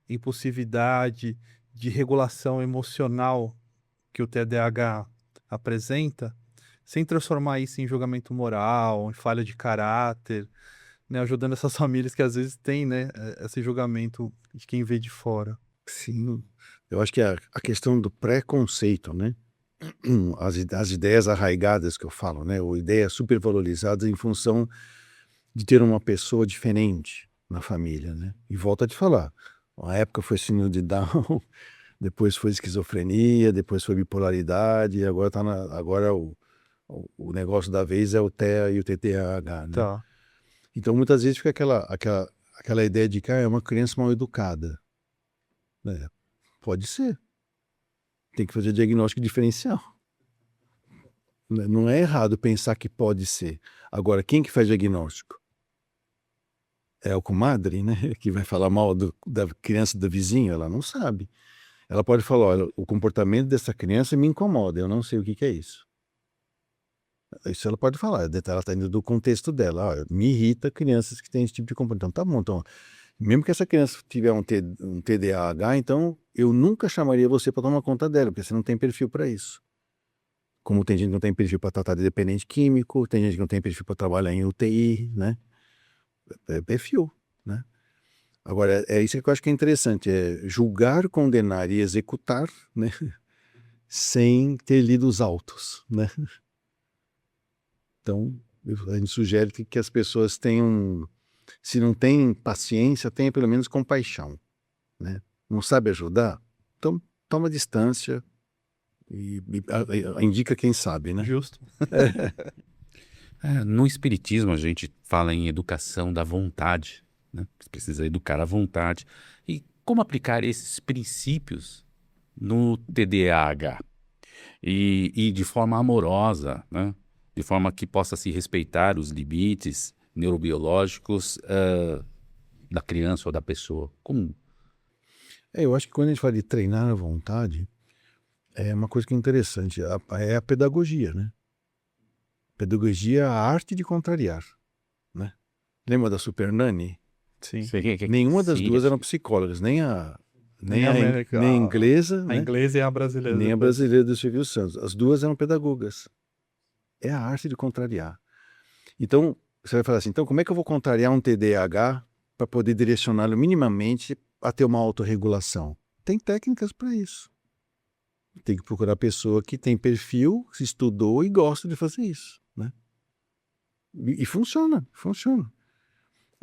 S1: impulsividade, de regulação emocional que o TDAH apresenta, sem transformar isso em julgamento moral, em falha de caráter, né, ajudando essas famílias que às vezes têm, né, esse julgamento de quem vê de fora.
S3: Sim, eu acho que a questão do preconceito, né? As ideias arraigadas que eu falo, né? Ou ideias supervalorizadas em função de ter uma pessoa diferente na família, né? E volto a te falar, uma época foi síndrome de Down, depois foi esquizofrenia, depois foi bipolaridade, e agora agora o negócio da vez é o TEA e o TDAH, né?
S1: Tá.
S3: Então muitas vezes fica aquela ideia de que é uma criança mal educada. Pode ser. Tem que fazer diagnóstico diferencial. Não é errado pensar que pode ser. Agora, quem que faz diagnóstico? É o comadre, né? Que vai falar mal da criança do vizinho? Ela não sabe. Ela pode falar, olha, o comportamento dessa criança me incomoda, eu não sei o que é isso. Isso ela pode falar, ela está indo do contexto dela. Olha, me irrita crianças que têm esse tipo de comportamento. Tá bom, então, mesmo que essa criança tiver um TDAH, então eu nunca chamaria você para tomar conta dela, porque você não tem perfil para isso. Como tem gente que não tem perfil para tratar de dependente químico, tem gente que não tem perfil para trabalhar em UTI, né? É perfil, né? Agora, é isso que eu acho que é interessante, é julgar, condenar e executar, né? Sem ter lido os autos, né? Então, a gente sugere que as pessoas tenham, se não tem paciência, tenha pelo menos compaixão, né? Não sabe ajudar? Então, toma distância e indica quem sabe, né?
S1: Justo.
S2: No Espiritismo a gente fala em educação da vontade, né? Você precisa educar a vontade. E como aplicar esses princípios no TDAH? E de forma amorosa, né? De forma que possa se respeitar os limites neurobiológicos da criança ou da pessoa. Como?
S3: Eu acho que quando a gente fala de treinar a vontade, é uma coisa que é interessante, é a pedagogia, né? Pedagogia é a arte de contrariar, né? Lembra da Super Nanny?
S1: Sim.
S3: Nenhuma das
S2: Sim,
S3: duas eram psicólogas, nem a inglesa,
S1: A
S3: né?
S1: inglesa e a brasileira.
S3: Nem a
S1: depois.
S3: brasileira do Silvio Santos. As duas eram pedagogas. É a arte de contrariar. Então, você vai falar assim, então como é que eu vou contrariar um TDAH para poder direcioná-lo minimamente a ter uma autorregulação? Tem técnicas para isso. Tem que procurar a pessoa que tem perfil, se estudou e gosta de fazer isso, né? E funciona.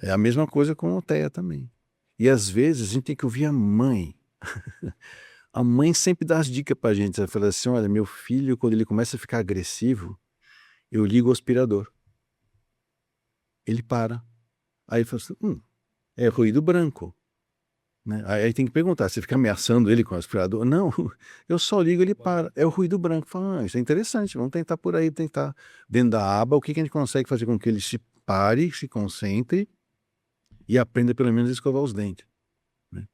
S3: É a mesma coisa com o TEA também. E às vezes a gente tem que ouvir a mãe. A mãe sempre dá as dicas pra gente. Ela fala assim, olha, meu filho, quando ele começa a ficar agressivo, eu ligo o aspirador. Ele para. Aí fala assim, é ruído branco. Né? Aí tem que perguntar, você fica ameaçando ele com o aspirador? Não, eu só ligo, ele para. É o ruído branco. Fala, isso é interessante, vamos tentar por aí, tentar. Dentro da aba, o que a gente consegue fazer com que ele se pare, se concentre e aprenda pelo menos a escovar os dentes. Né?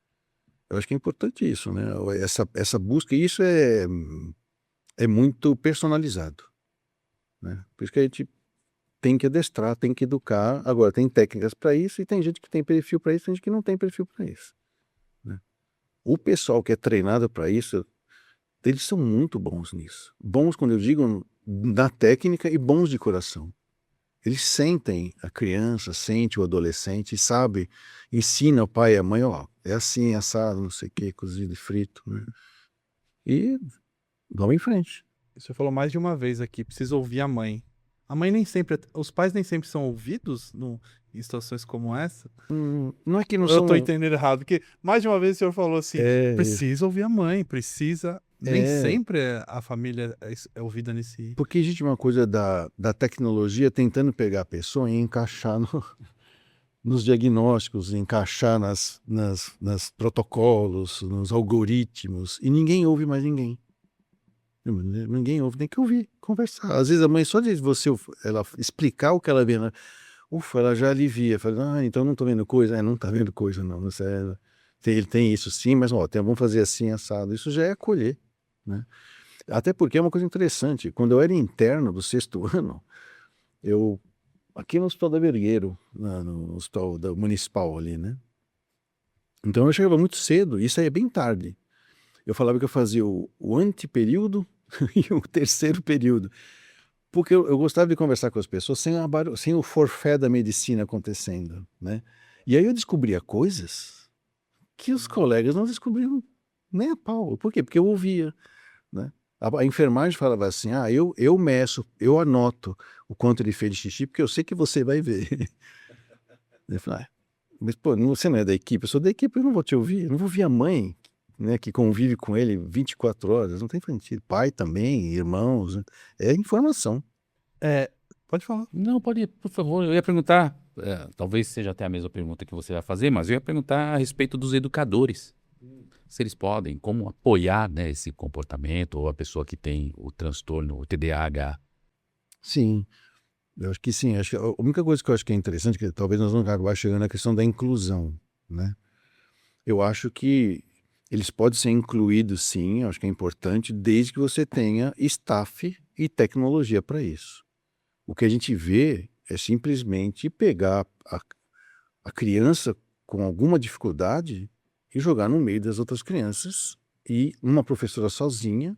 S3: Eu acho que é importante isso, né? Essa busca, e isso é muito personalizado. Né? Por isso que a gente tem que adestrar, tem que educar. Agora, tem técnicas para isso e tem gente que tem perfil para isso, tem gente que não tem perfil para isso. Né? O pessoal que é treinado para isso, eles são muito bons nisso. Bons, quando eu digo, na técnica e bons de coração. Eles sentem a criança, sente o adolescente, sabe, ensina o pai e a mãe, ó, é assim, assado, não sei o que, cozido e frito, né? E vamos em frente.
S1: Você falou mais de uma vez aqui, precisa ouvir a mãe. A mãe nem sempre, os pais nem sempre são ouvidos em situações como essa.
S3: Não é que não
S1: Eu
S3: são...
S1: tô entendendo errado, porque mais de uma vez o senhor falou assim,
S3: É,
S1: precisa ouvir a mãe, precisa... Nem
S3: É.
S1: sempre a família é ouvida nesse...
S3: Porque existe uma coisa da tecnologia tentando pegar a pessoa e encaixar nos diagnósticos, encaixar nas protocolos, nos algoritmos, e ninguém ouve mais ninguém. Ninguém ouve, tem que ouvir, conversar. Às vezes a mãe, só de ela explicar o que ela vê, ela já alivia. Fala, então não estou vendo coisa. Não está vendo coisa, não. Ele tem isso sim, mas vamos fazer assim, assado. Isso já é acolher, né? Até porque é uma coisa interessante. Quando eu era interno do 6º ano, aqui no Hospital da Vergueiro, no Hospital Municipal ali, né? Então eu chegava muito cedo, e saía bem tarde. Eu falava que eu fazia o anteperíodo e o 3º período. Porque eu gostava de conversar com as pessoas sem o forfé da medicina acontecendo, né? E aí eu descobria coisas que os colegas não descobriram nem a pau. Por quê? Porque eu ouvia, né? A enfermagem falava assim, eu meço, eu anoto o quanto ele fez de xixi, porque eu sei que você vai ver. Eu falei, mas pô, você não é da equipe, eu sou da equipe, eu não vou te ouvir, eu não vou ouvir a mãe, né, que convive com ele 24 horas, não tem sentido. Pai também, irmãos, né? É informação.
S1: Pode falar.
S2: Não, pode ir, por favor. Eu ia perguntar, talvez seja até a mesma pergunta que você vai fazer, mas eu ia perguntar a respeito dos educadores. Se eles podem, como apoiar, né, esse comportamento, ou a pessoa que tem o transtorno, o TDAH.
S3: Sim, eu acho que sim. Acho que a única coisa que eu acho que é interessante, que talvez nós vamos acabar chegando na questão da inclusão, né? Eu acho que eles podem ser incluídos sim, eu acho que é importante, desde que você tenha staff e tecnologia para isso. O que a gente vê é simplesmente pegar a criança com alguma dificuldade e jogar no meio das outras crianças, e uma professora sozinha,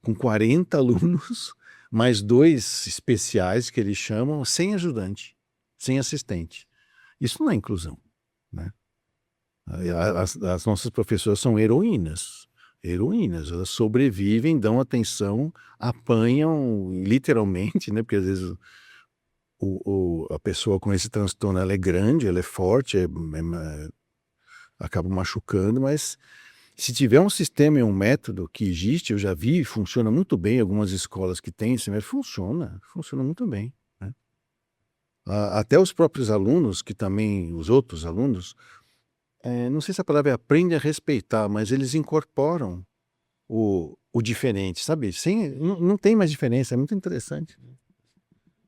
S3: com 40 alunos, mais 2 especiais que eles chamam, sem ajudante, sem assistente. Isso não é inclusão, né? As nossas professoras são heroínas, elas sobrevivem, dão atenção, apanham literalmente, né? Porque às vezes a pessoa com esse transtorno, ela é grande, ela é forte, acaba machucando, mas se tiver um sistema e um método que existe, eu já vi, funciona muito bem, algumas escolas que têm esse método, funciona muito bem, né? Até os próprios alunos, que também, os outros alunos, não sei se a palavra é aprende a respeitar, mas eles incorporam o diferente, sabe? Não tem mais diferença, é muito interessante.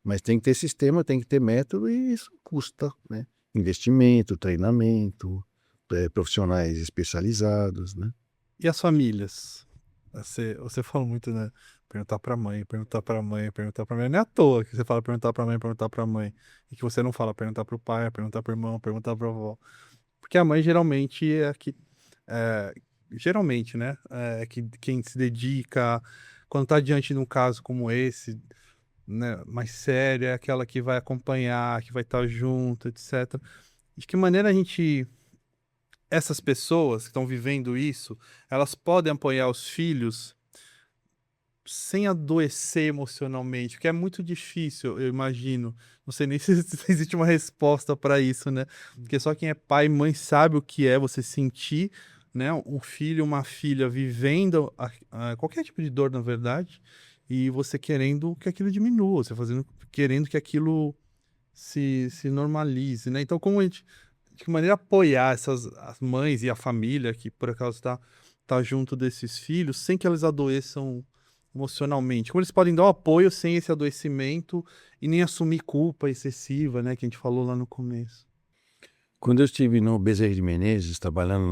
S3: Mas tem que ter sistema, tem que ter método, e isso custa, né? Investimento, treinamento, profissionais especializados, né?
S1: E as famílias? Você falou muito, né? Perguntar pra mãe, perguntar pra mãe, perguntar pra mãe. Não é à toa que você fala perguntar pra mãe, perguntar pra mãe. E que você não fala perguntar pro pai, perguntar pro irmão, perguntar pra avó. Porque a mãe geralmente é a que. é, Geralmente, né? É quem se dedica. Quando tá diante de um caso como esse, né? Mais sério, é aquela que vai acompanhar, que vai estar junto, etc. De que maneira essas pessoas que estão vivendo isso, elas podem apoiar os filhos sem adoecer emocionalmente, que é muito difícil, eu imagino. Não sei nem se existe uma resposta para isso, né? Porque só quem é pai e mãe sabe o que é você sentir, né? Um filho, uma filha vivendo qualquer tipo de dor, na verdade, e você querendo que aquilo diminua, querendo que aquilo se normalize, né? Então, de que maneira apoiar as mães e a família que por acaso tá junto desses filhos sem que eles adoeçam emocionalmente? Como eles podem dar o apoio sem esse adoecimento e nem assumir culpa excessiva, né, que a gente falou lá no começo?
S3: Quando eu estive no Bezerra de Menezes, trabalhando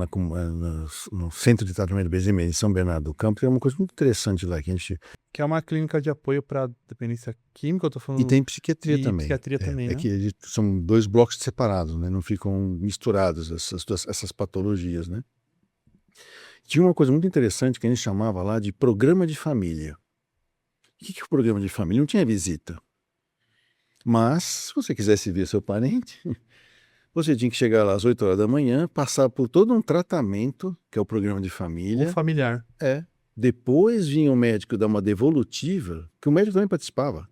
S3: no Centro de Tratamento Bezerra de Menezes, em São Bernardo do Campo, tem uma coisa muito interessante lá, que a gente...
S1: Que é uma clínica de apoio para dependência química, eu tô
S3: E
S1: falando
S3: tem psiquiatria
S1: de
S3: também.
S1: psiquiatria também,
S3: É
S1: né?
S3: que são 2 blocos separados, né? Não ficam misturados essas patologias, né? Tinha uma coisa muito interessante que a gente chamava lá de programa de família. O que é o programa de família? Não tinha visita. Mas, se você quisesse ver seu parente, você tinha que chegar lá às 8 horas da manhã, passar por todo um tratamento, que é o programa de
S1: Um
S3: família.
S1: familiar.
S3: Depois vinha o médico dar uma devolutiva, que o médico também participava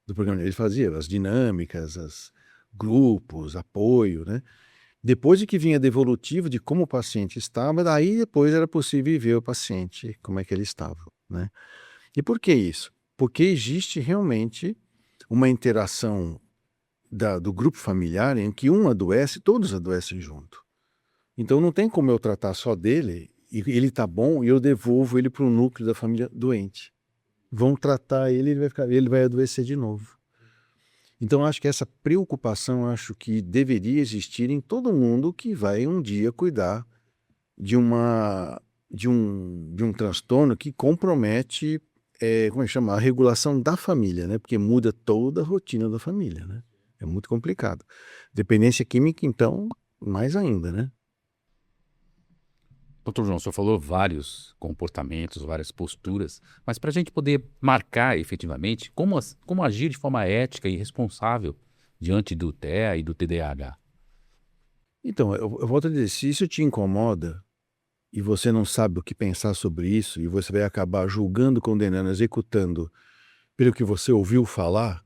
S3: do programa. Ele fazia as dinâmicas, os grupos, apoio, né? Depois de que vinha a devolutiva de como o paciente estava, daí depois era possível ver o paciente, como é que ele estava, né? E por que isso? Porque existe realmente uma interação do grupo familiar em que um adoece, todos adoecem junto. Então não tem como eu tratar só dele, e ele tá bom, e eu devolvo ele para o núcleo da família doente. Vão tratar ele, ele vai adoecer de novo. Então acho que essa preocupação, acho que deveria existir em todo mundo que vai um dia cuidar de um transtorno que compromete, como é que chama? A regulação da família, né? Porque muda toda a rotina da família, né? É muito complicado. Dependência química, então, mais ainda, né?
S2: Doutor João, o senhor falou vários comportamentos, várias posturas, mas para a gente poder marcar efetivamente como agir de forma ética e responsável diante do TEA e do TDAH.
S3: Então, eu volto a dizer, se isso te incomoda e você não sabe o que pensar sobre isso, e você vai acabar julgando, condenando, executando pelo que você ouviu falar,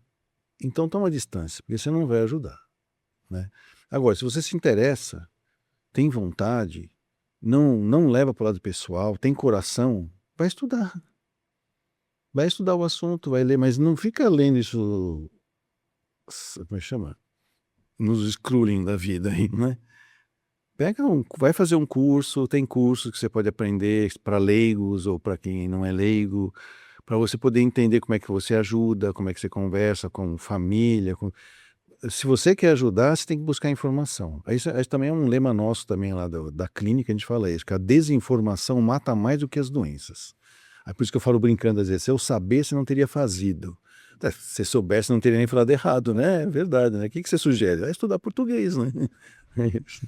S3: então toma distância, porque você não vai ajudar, né? Agora, se você se interessa, tem vontade, não leva para o lado pessoal, tem coração, vai estudar. Vai estudar o assunto, vai ler, mas não fica lendo isso, como é que chama? Nos scrolling da vida aí, né? Vai fazer um curso, tem cursos que você pode aprender para leigos ou para quem não é leigo, para você poder entender como é que você ajuda, como é que você conversa com família. Se você quer ajudar, você tem que buscar informação. Isso também é um lema nosso também lá da clínica, a gente fala isso, que a desinformação mata mais do que as doenças. É por isso que eu falo brincando às vezes, se eu sabesse, não teria fazido. Se você soubesse, não teria nem falado errado, né? É verdade, né? O que você sugere? É estudar português, né? É isso.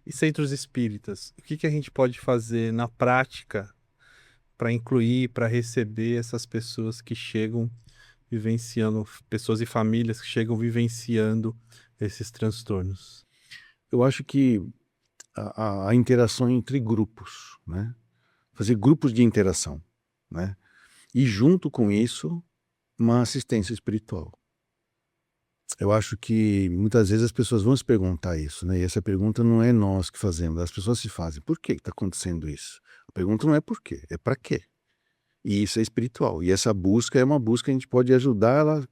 S1: E centros espíritas? O que a gente pode fazer na prática para incluir, para receber essas pessoas que chegam vivenciando, pessoas e famílias que chegam vivenciando esses transtornos?
S3: Eu acho que a interação entre grupos, né? Fazer grupos de interação, né? E junto com isso, uma assistência espiritual. Eu acho que muitas vezes as pessoas vão se perguntar isso, né? E essa pergunta não é nós que fazemos, as pessoas se fazem. Por que está acontecendo isso? A pergunta não é por quê, é para quê. E isso é espiritual. E essa busca é uma busca que a gente pode ajudar ela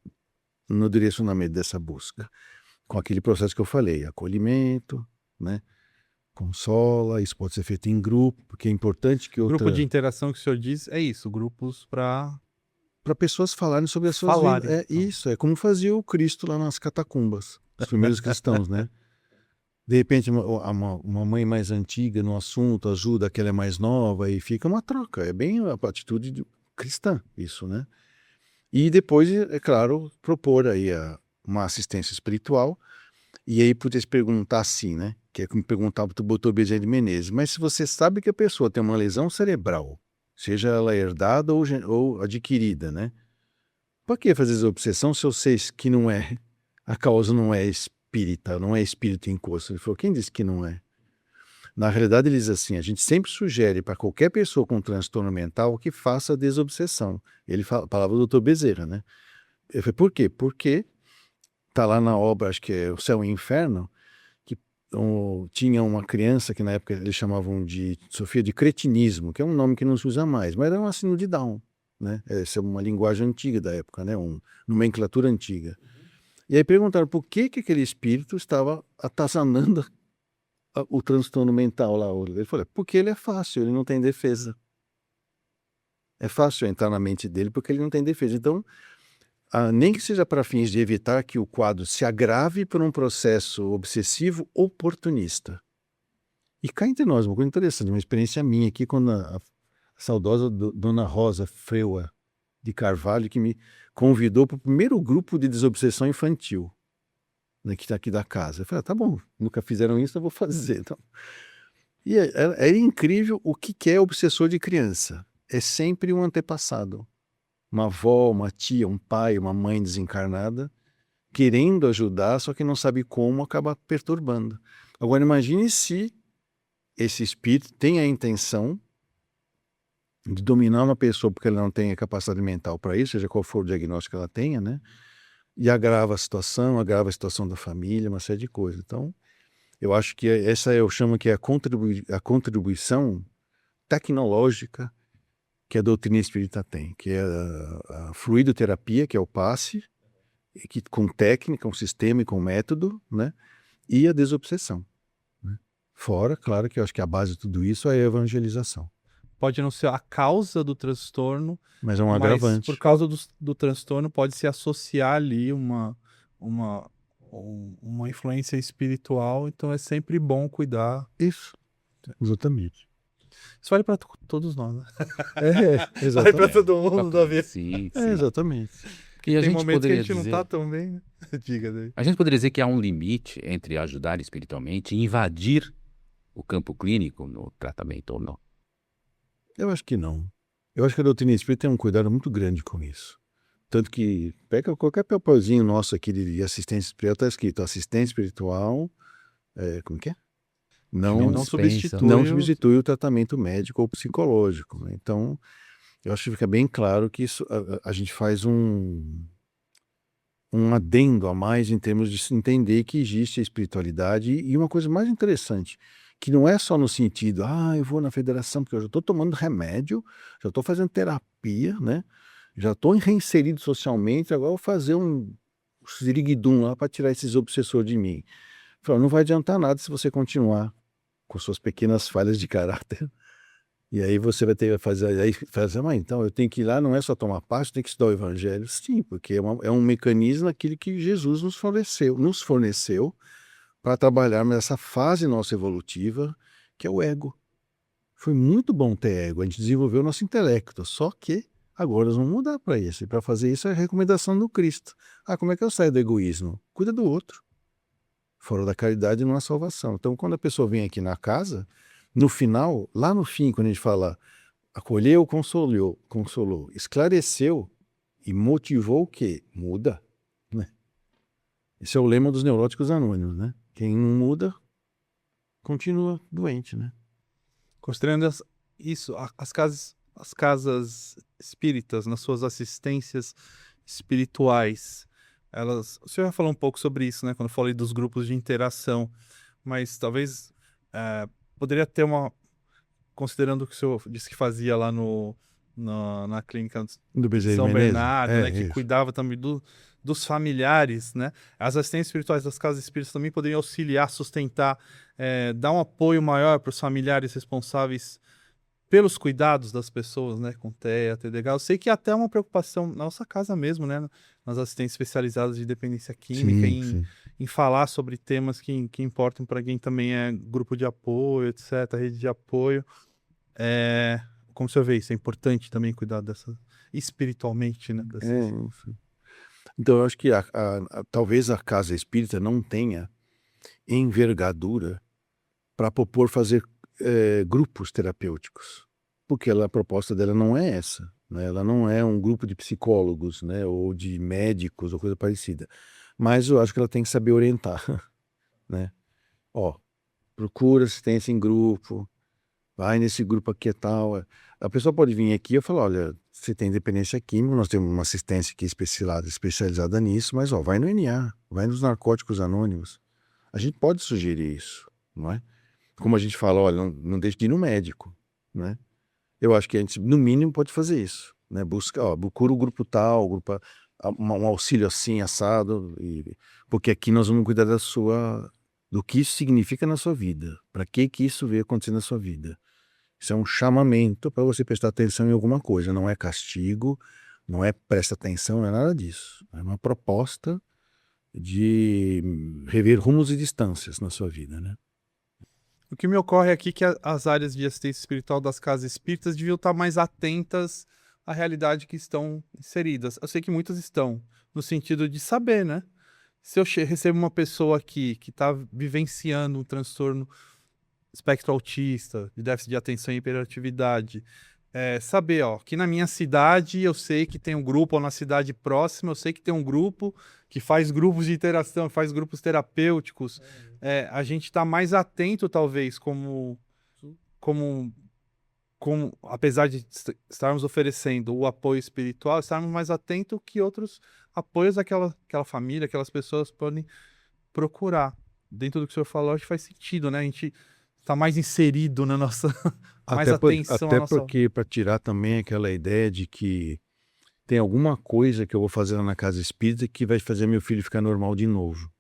S3: no direcionamento dessa busca. Com aquele processo que eu falei, acolhimento, né? Consola, isso pode ser feito em grupo, porque é importante que
S1: Grupo de interação que o senhor diz é isso, grupos para
S3: pessoas falarem sobre as suas vidas.
S1: falarem.
S3: Isso, é como fazia o Cristo lá nas catacumbas, os primeiros cristãos, né? De repente, uma mãe mais antiga no assunto ajuda aquela mais nova e fica uma troca. É bem a atitude cristã, isso, né? E depois, é claro, propor aí uma assistência espiritual. E aí podia se perguntar assim, né? Que é como perguntar para o doutor Bezerra de Menezes. Mas se você sabe que a pessoa tem uma lesão cerebral, seja ela herdada ou adquirida, né? Para que fazer essa obsessão se eu sei que não é, a causa não é espírita, não é espírito em curso? Ele falou, quem disse que não é? Na realidade, ele diz assim, a gente sempre sugere para qualquer pessoa com transtorno mental que faça desobsessão. Ele fala, a palavra do doutor Bezerra, né? Eu falei, por quê? Porque está lá na obra, acho que é O Céu e o Inferno, que tinha uma criança que na época eles chamavam de Sofia de cretinismo, que é um nome que não se usa mais, mas era um síndrome de Down, né? Essa é uma linguagem antiga da época, né? Uma nomenclatura antiga. E aí perguntaram por que aquele espírito estava atazanando o transtorno mental lá. Ele falou, porque ele é fácil, ele não tem defesa. É fácil entrar na mente dele porque ele não tem defesa. Então, nem que seja para fins de evitar que o quadro se agrave por um processo obsessivo oportunista. E cá entre nós, uma coisa interessante, uma experiência minha aqui, quando a saudosa Dona Rosa Freua de Carvalho, que me convidou para o primeiro grupo de desobsessão infantil, né, que está aqui da casa. Eu falei, tá bom, nunca fizeram isso, eu vou fazer. Então. E é incrível o que é obsessor de criança. É sempre um antepassado. Uma avó, uma tia, um pai, uma mãe desencarnada, querendo ajudar, só que não sabe como, acaba perturbando. Agora imagine se esse espírito tem a intenção de dominar uma pessoa porque ela não tem a capacidade mental para isso, seja qual for o diagnóstico que ela tenha, né? E agrava a situação da família, uma série de coisas. Então, eu acho que essa eu chamo que é a contribuição tecnológica que a doutrina espírita tem, que é a fluidoterapia, que é o passe, com técnica, com sistema e com método, né? E a desobsessão, né? Fora, claro, que eu acho que a base de tudo isso é a evangelização.
S1: Pode não ser a causa do transtorno,
S3: Mas é um
S1: mas
S3: agravante.
S1: por causa do transtorno pode se associar ali uma, uma influência espiritual, então é sempre bom cuidar.
S3: Isso, exatamente.
S1: Isso vale para todos nós, né?
S3: É,
S1: Vale para
S3: exatamente.
S1: todo mundo da vida.
S2: Sim,
S3: É,
S2: sim.
S3: exatamente.
S2: Porque a
S1: Tem
S2: gente
S1: momentos que a
S2: poderia
S1: gente não
S2: dizer,
S1: tá tão bem, né? Diga daí.
S2: a gente poderia dizer que há um limite entre ajudar espiritualmente e invadir o campo clínico no tratamento ou não.
S3: Eu acho que não. Eu acho que a doutrina espírita tem um cuidado muito grande com isso. Tanto que pega qualquer papelzinho nosso aqui de assistência espiritual, está escrito assistência espiritual, como que é?
S1: Não
S2: dispensa.
S1: substitui.
S3: Não substitui o tratamento médico ou psicológico, né? Então, eu acho que fica bem claro que isso, a gente faz um adendo a mais em termos de entender que existe a espiritualidade e uma coisa mais interessante, que não é só no sentido, eu vou na federação porque eu já estou tomando remédio, já estou fazendo terapia, né? Já estou reinserido socialmente, agora eu vou fazer um ziriguidum lá para tirar esses obsessores de mim. Falou, não vai adiantar nada se você continuar com suas pequenas falhas de caráter. E aí você vai ter que fazer, mas então eu tenho que ir lá, não é só tomar parte, tem que estudar o evangelho. Sim, porque é um mecanismo aquele que Jesus nos forneceu para trabalhar nessa fase nossa evolutiva, que é o ego. Foi muito bom ter ego, a gente desenvolveu o nosso intelecto, só que agora nós vamos mudar para isso. E para fazer isso é a recomendação do Cristo. Como é que eu saio do egoísmo? Cuida do outro. Fora da caridade não há salvação. Então, quando a pessoa vem aqui na casa, no final, lá no fim, quando a gente fala acolheu, consolou, esclareceu e motivou o quê? Muda, né? Esse é o lema dos neuróticos anônimos, né? Quem não muda, continua doente, né?
S1: Considerando isso, as casas espíritas, nas suas assistências espirituais, o senhor já falou um pouco sobre isso, né? Quando eu falei dos grupos de interação, mas talvez poderia ter considerando o que o senhor disse que fazia lá na clínica
S3: Do
S1: de
S3: Bezerra
S1: São
S3: Menezes?
S1: Bernardo, né? Que
S3: Isso.
S1: cuidava também dos familiares, né? As assistências espirituais das casas espíritas também poderiam auxiliar, sustentar, dar um apoio maior para os familiares responsáveis pelos cuidados das pessoas, né? Com TEA, TDAH. Eu sei que até uma preocupação na nossa casa mesmo, né? Nas assistências especializadas de dependência química,
S3: Sim.
S1: em falar sobre temas que importam para quem também é grupo de apoio, etc., rede de apoio. Como você vê, isso é importante também cuidar espiritualmente, né?
S3: Isso. Então, eu acho que talvez a casa espírita não tenha envergadura para propor fazer grupos terapêuticos, porque a proposta dela não é essa, né? Ela não é um grupo de psicólogos, né? Ou de médicos ou coisa parecida, mas eu acho que ela tem que saber orientar, né? Procura assistência em grupo, vai nesse grupo aqui e tal. A pessoa pode vir aqui e falar, olha, você tem dependência química, nós temos uma assistência aqui especializada nisso, mas vai no NA, vai nos narcóticos anônimos. A gente pode sugerir isso, não é? Como a gente fala, olha, não deixe de ir no médico, né? Eu acho que a gente, no mínimo, pode fazer isso, né? Procura o grupo tal, um auxílio assim, assado, porque aqui nós vamos cuidar do que isso significa na sua vida, para que isso veio acontecer na sua vida. Isso é um chamamento para você prestar atenção em alguma coisa, não é castigo, não é presta atenção, não é nada disso. É uma proposta de rever rumos e distâncias na sua vida, né?
S1: O que me ocorre aqui é que as áreas de assistência espiritual das casas espíritas deviam estar mais atentas à realidade que estão inseridas. Eu sei que muitas estão, no sentido de saber, né? Se eu recebo uma pessoa aqui que está vivenciando um transtorno espectro autista, de déficit de atenção e hiperatividade, saber, que na minha cidade eu sei que tem um grupo, ou na cidade próxima eu sei que tem um grupo que faz grupos de interação, faz grupos terapêuticos. A gente está mais atento, talvez, como apesar de estarmos oferecendo o apoio espiritual, estarmos mais atentos que outros apoios aquela família, aquelas pessoas podem procurar. Dentro do que o senhor falou, acho que faz sentido, né? A gente está mais inserido na nossa... mais atenção à
S3: Até
S1: nossa...
S3: porque para tirar também aquela ideia de que tem alguma coisa que eu vou fazer lá na casa espírita que vai fazer meu filho ficar normal de novo.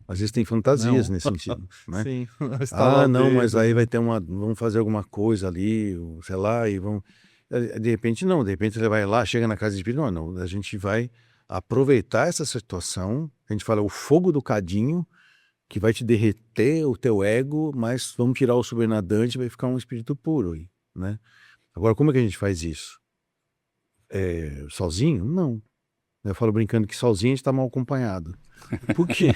S3: Às vezes tem fantasias
S1: Não.
S3: nesse sentido, né?
S1: Sim, estalar
S3: Ah,
S1: o
S3: não,
S1: dedo,
S3: mas aí
S1: né?
S3: vai ter vamos fazer alguma coisa ali, sei lá, e vão. De repente não, de repente você vai lá, chega na casa espírita, não, a gente vai aproveitar essa situação, a gente fala o fogo do cadinho, que vai te derreter o teu ego, mas vamos tirar o sobrenadante e vai ficar um espírito puro aí, né? Agora, como é que a gente faz isso? Sozinho? Não. Eu falo brincando que sozinho a gente está mal acompanhado. Por quê?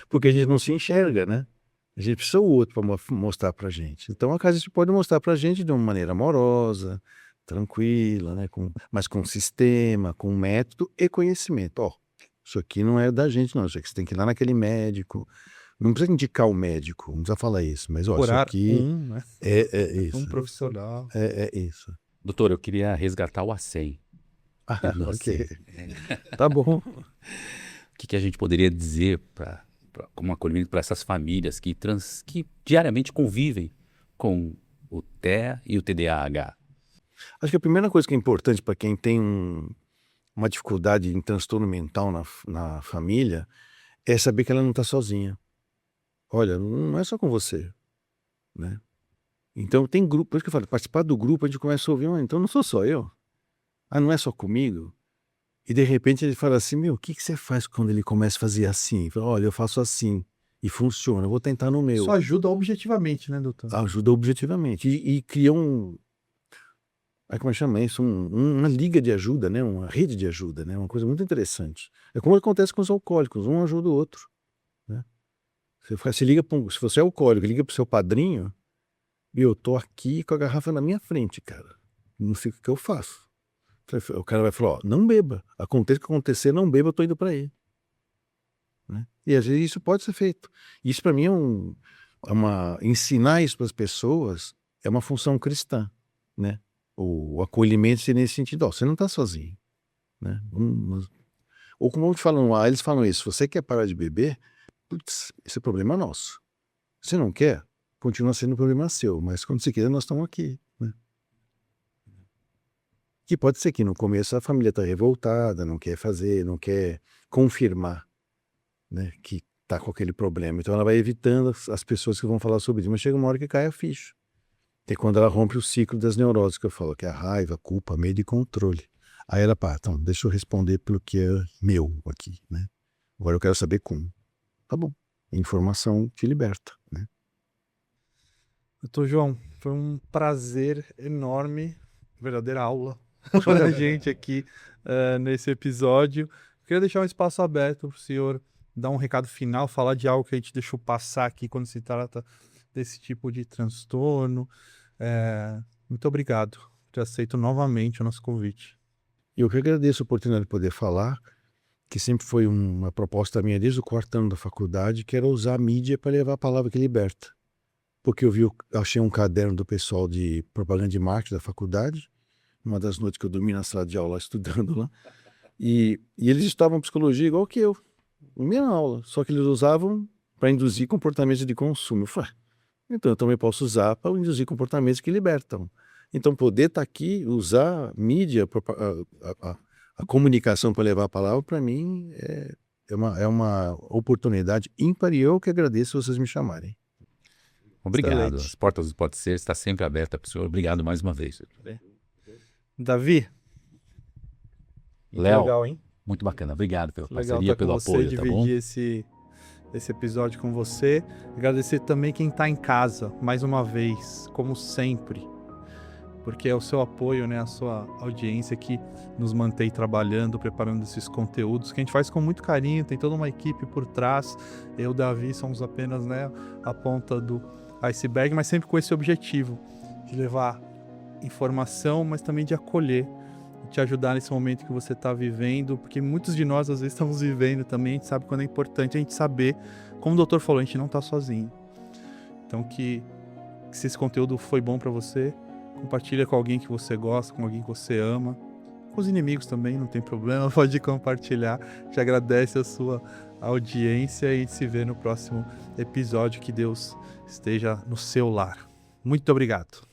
S3: Porque a gente não se enxerga, né? A gente precisa do outro para mostrar pra gente. Então a casa espírita pode mostrar pra gente de uma maneira amorosa, tranquila, né? Mas com sistema, com método e conhecimento. Ó, isso aqui não é da gente, não. Isso aqui você tem que ir lá naquele médico. Não precisa indicar o médico, não precisa falar isso, mas ó, isso
S1: Curar
S3: aqui
S1: né?
S3: é isso.
S1: Um profissional.
S3: É isso.
S2: Doutor, eu queria resgatar o acém.
S3: Ah,
S2: do
S3: ok.
S2: acém.
S3: Tá bom.
S2: O que a gente poderia dizer como acolhimento para essas famílias que diariamente convivem com o TEA e o TDAH?
S3: Acho que a primeira coisa que é importante para quem tem uma dificuldade em transtorno mental na família é saber que ela não está sozinha. Olha, não é só com você, né? Então tem grupo, por isso que eu falo, participar do grupo a gente começa a ouvir, então não sou só eu. Ah, não é só comigo? E de repente ele fala assim, o que você faz quando ele começa a fazer assim? Fala, olha, eu faço assim e funciona, eu vou tentar no meu.
S1: Isso ajuda objetivamente, né, doutor?
S3: Ajuda objetivamente e cria como chama isso? Uma liga de ajuda, né? Uma rede de ajuda, né? Uma coisa muito interessante. É como acontece com os alcoólicos, um ajuda o outro, né? Se liga se você é alcoólico, liga pro seu padrinho, e eu tô aqui com a garrafa na minha frente, cara. Não sei o que eu faço. O cara vai falar, ó, não beba. Aconteça o que acontecer, não beba, eu tô indo para aí. Né? E às vezes isso pode ser feito. Isso para mim ensinar isso para as pessoas é uma função cristã, né? O acolhimento seria nesse sentido, ó, você não está sozinho, né? Ou como eles falam isso, se você quer parar de beber, putz, esse é problema nosso. Se não quer, continua sendo um problema seu, mas quando você quiser, nós estamos aqui, né? Que pode ser que no começo a família está revoltada, não quer fazer, não quer confirmar, né, que está com aquele problema. Então ela vai evitando as pessoas que vão falar sobre isso, mas chega uma hora que cai a ficha. É quando ela rompe o ciclo das neuroses, que eu falo, que é a raiva, culpa, medo e controle. Aí ela, então, deixa eu responder pelo que é meu aqui, né? Agora eu quero saber como. Tá bom. Informação te liberta, né?
S1: Doutor João, foi um prazer enorme, verdadeira aula para a gente aqui nesse episódio. Queria deixar um espaço aberto para o senhor dar um recado final, falar de algo que a gente deixou passar aqui quando se trata desse tipo de transtorno. Muito obrigado por ter aceito novamente o nosso convite.
S3: Eu que agradeço a oportunidade de poder falar, que sempre foi uma proposta minha desde o 4º ano da faculdade, que era usar a mídia para levar a palavra que liberta. Porque eu achei um caderno do pessoal de propaganda de marketing da faculdade, uma das noites que eu dormi na sala de aula estudando lá, e eles estudavam psicologia igual que eu, na minha aula, só que eles usavam para induzir comportamentos de consumo. Eu falei, então eu também posso usar para induzir comportamentos que libertam. Então poder estar aqui, usar mídia, a comunicação para levar a palavra, para mim é uma oportunidade ímpar e eu que agradeço vocês me chamarem.
S2: Obrigado.
S3: Excelente.
S2: As portas do Pode Ser estão sempre abertas para o senhor. Obrigado mais uma vez.
S1: Davi?
S2: Léo,
S1: Legal, hein?
S2: muito bacana. Obrigado pela
S1: Legal
S2: parceria,
S1: estar
S2: pelo
S1: com você,
S2: apoio, tá bom?
S1: dividir esse episódio com você. Agradecer também quem está em casa, mais uma vez, como sempre. Porque é o seu apoio, né, a sua audiência que nos mantém trabalhando, preparando esses conteúdos, que a gente faz com muito carinho, tem toda uma equipe por trás. Eu e o Davi somos apenas, né, a ponta do iceberg, mas sempre com esse objetivo de levar informação, mas também de acolher, te ajudar nesse momento que você está vivendo, porque muitos de nós às vezes estamos vivendo também, a gente sabe quando é importante a gente saber, como o doutor falou, a gente não está sozinho. Então que se esse conteúdo foi bom para você, compartilha com alguém que você gosta, com alguém que você ama, com os inimigos também, não tem problema, pode compartilhar. Te agradece a sua audiência e se vê no próximo episódio. Que Deus esteja no seu lar. Muito obrigado.